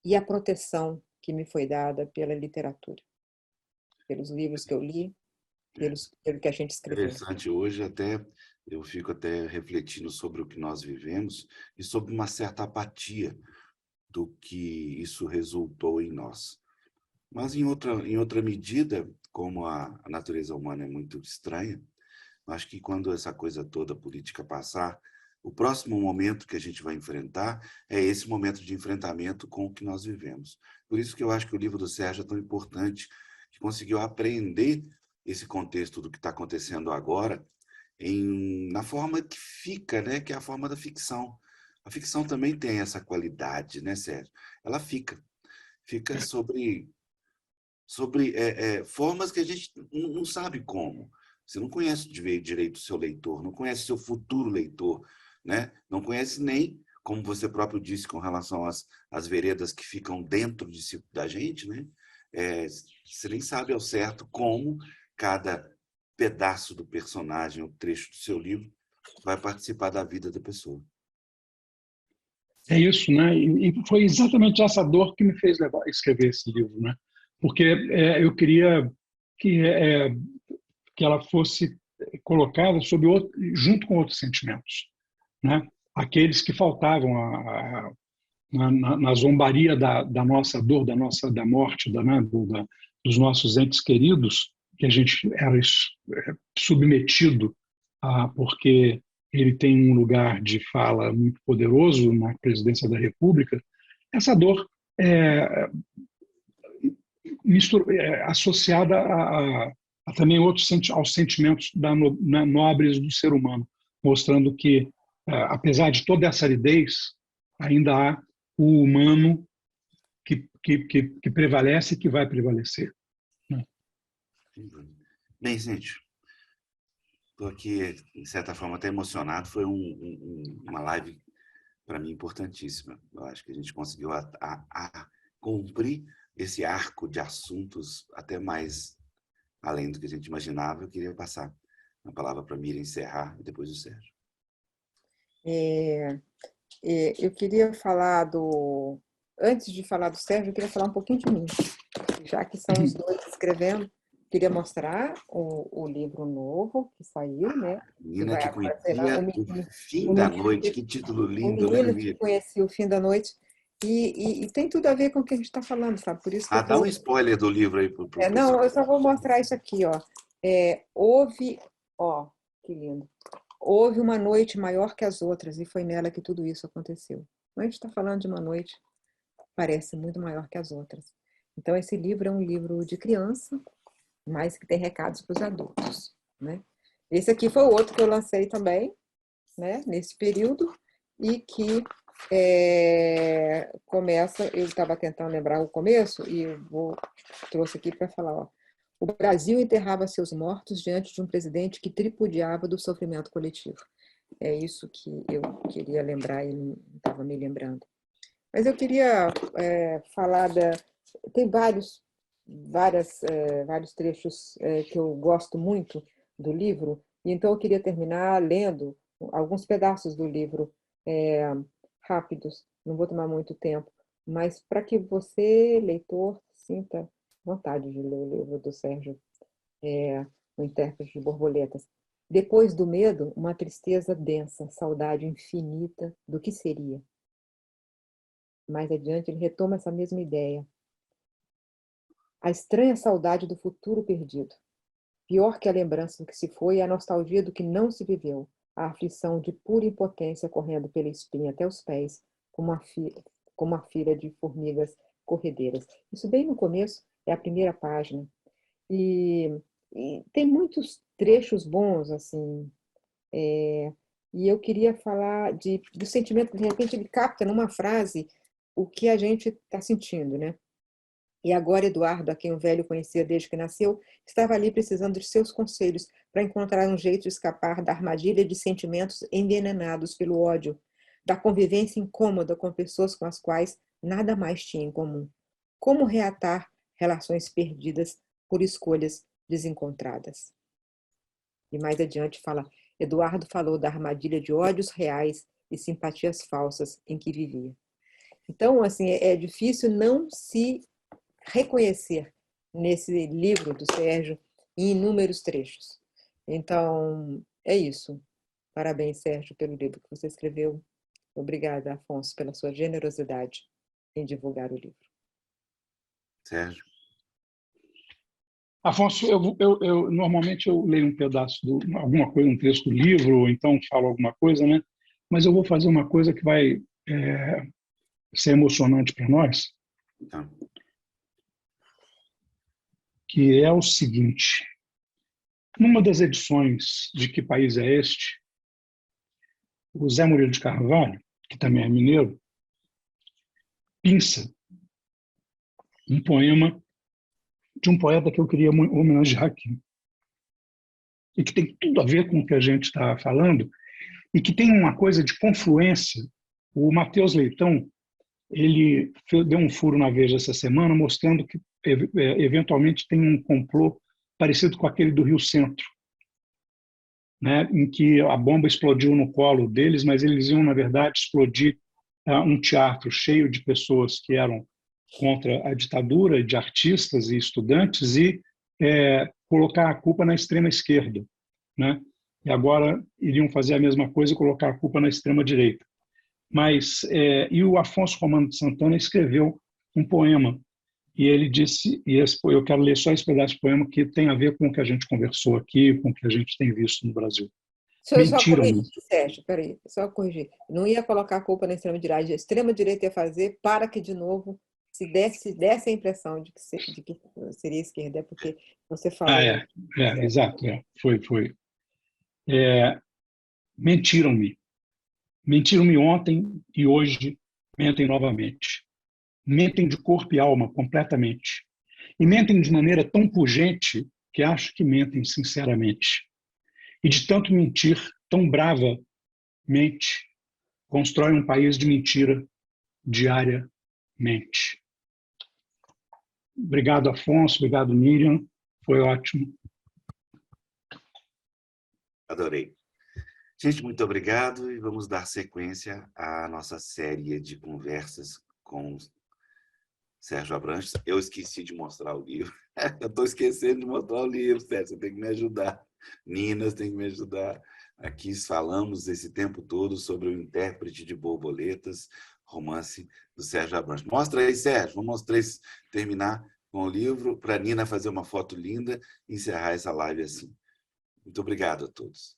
e a proteção que me foi dada pela literatura, pelos livros que eu li, pelo que a gente escreveu. Interessante. Hoje eu fico até refletindo sobre o que nós vivemos e sobre uma certa apatia do que isso resultou em nós. Mas, em outra medida, como a natureza humana é muito estranha, acho que quando essa coisa toda política passar, o próximo momento que a gente vai enfrentar é esse momento de enfrentamento com o que nós vivemos. Por isso que eu acho que o livro do Sérgio é tão importante, que conseguiu apreender esse contexto do que está acontecendo agora na forma que fica, né? Que é a forma da ficção. A ficção também tem essa qualidade, né, Sérgio? Ela fica sobre formas que a gente não sabe como. Você não conhece direito o seu leitor, não conhece o seu futuro leitor, né? Não conhece nem como você próprio disse, com relação às veredas que ficam dentro da gente, né? Você nem sabe ao certo como cada pedaço do personagem, o trecho do seu livro, vai participar da vida da pessoa. É isso, né? E foi exatamente essa dor que me fez escrever esse livro, né? Porque eu queria que ela fosse colocada junto com outros sentimentos, né? Aqueles que faltavam na zombaria da nossa dor, da morte, dos nossos entes queridos, que a gente era submetido porque ele tem um lugar de fala muito poderoso na presidência da República. Essa dor associada também aos sentimentos nobres do ser humano, mostrando que, apesar de toda essa aridez, ainda há o humano que prevalece e que vai prevalecer. Né? Bem, gente, estou aqui, de certa forma, até emocionado. Foi uma live, para mim, importantíssima. Eu acho que a gente conseguiu cumprir esse arco de assuntos até mais além do que a gente imaginava. Eu queria passar a palavra para a Miriam encerrar e depois o Sérgio. Eu queria falar antes de falar do Sérgio, eu queria falar um pouquinho de mim, já que são os dois escrevendo. Queria mostrar o livro novo que saiu, né? Menina que conhecia o fim da noite, que título lindo, né, Miriam? Que conhecia o fim da noite. E tem tudo a ver com o que a gente está falando, sabe? Por isso que dá um spoiler do livro aí para o pessoal. Não, eu só vou mostrar isso aqui, ó. Que lindo. Houve uma noite maior que as outras e foi nela que tudo isso aconteceu. A gente está falando de uma noite, parece muito maior que as outras. Então, esse livro é um livro de criança, mas que tem recados para os adultos, né? Esse aqui foi o outro que eu lancei também, né, nesse período, e que começa, eu estava tentando lembrar o começo, e trouxe aqui para falar, ó. O Brasil enterrava seus mortos diante de um presidente que tripudiava do sofrimento coletivo. É isso que eu queria lembrar e não estava me lembrando. Mas eu queria falar tem vários trechos que eu gosto muito do livro, e então eu queria terminar lendo alguns pedaços do livro rápidos, não vou tomar muito tempo, mas para que você, leitor, sinta vontade de ler o livro do Sérgio, O Intérprete de Borboletas. Depois do medo, uma tristeza densa, saudade infinita do que seria. Mais adiante, ele retoma essa mesma ideia. A estranha saudade do futuro perdido. Pior que a lembrança do que se foi é a nostalgia do que não se viveu, a aflição de pura impotência correndo pela espinha até os pés, como uma fila de formigas corredeiras. Isso bem no começo, é a primeira página. E tem muitos trechos bons, assim. E eu queria falar do sentimento, de repente ele capta numa frase o que a gente está sentindo, né? E agora Eduardo, a quem o velho conhecia desde que nasceu, estava ali precisando de seus conselhos para encontrar um jeito de escapar da armadilha de sentimentos envenenados pelo ódio, da convivência incômoda com pessoas com as quais nada mais tinha em comum. Como reatar relações perdidas por escolhas desencontradas. E mais adiante fala, Eduardo falou da armadilha de ódios reais e simpatias falsas em que vivia. Então, assim, é difícil não se reconhecer nesse livro do Sérgio em inúmeros trechos. Então, é isso. Parabéns, Sérgio, pelo livro que você escreveu. Obrigada, Afonso, pela sua generosidade em divulgar o livro. Sérgio. Afonso, normalmente eu leio um pedaço, alguma coisa, um trecho do livro, ou então falo alguma coisa, né? Mas eu vou fazer uma coisa que vai ser emocionante para nós, que é o seguinte. Numa das edições de Que País é Este?, o Zé Murilo de Carvalho, que também é mineiro, pinça um poema de um poeta que eu queria homenagear aqui, e que tem tudo a ver com o que a gente está falando, e que tem uma coisa de confluência O Matheus Leitão, ele deu um furo na Veja essa semana, mostrando que eventualmente tem um complô parecido com aquele do Rio Centro, né, em que a bomba explodiu no colo deles, mas eles iam, na verdade, explodir um teatro cheio de pessoas que eram contra a ditadura, de artistas e estudantes, e colocar a culpa na extrema-esquerda, né? E agora iriam fazer a mesma coisa e colocar a culpa na extrema-direita. Mas e o Afonso Romano de Santana escreveu um poema, e ele disse, e eu quero ler só esse pedaço de poema que tem a ver com o que a gente conversou aqui, com o que a gente tem visto no Brasil. Deixa eu só corrigir, Sérgio, peraí, só corrigir. Não ia colocar a culpa na extrema-direita, a extrema-direita ia fazer para que, de novo, se desse a impressão de que seria esquerda, é porque você falou. Exato, foi. Mentiram-me. Mentiram-me ontem e hoje mentem novamente. Mentem de corpo e alma, completamente. E mentem de maneira tão pungente que acho que mentem sinceramente. E de tanto mentir, tão bravamente, constrói um país de mentira diariamente. Obrigado, Afonso. Obrigado, Miriam. Foi ótimo. Adorei. Gente, muito obrigado e vamos dar sequência à nossa série de conversas com Sérgio Abranches. Eu esqueci de mostrar o livro. Eu estou esquecendo de mostrar o livro, Sérgio. Você tem que me ajudar. Nina, você tem que me ajudar. Aqui falamos esse tempo todo sobre o Intérprete de Borboletas, romance do Sérgio Abranches. Mostra aí, Sérgio. Vamos mostrar isso, terminar com o livro, para a Nina fazer uma foto linda e encerrar essa live assim. Muito obrigado a todos.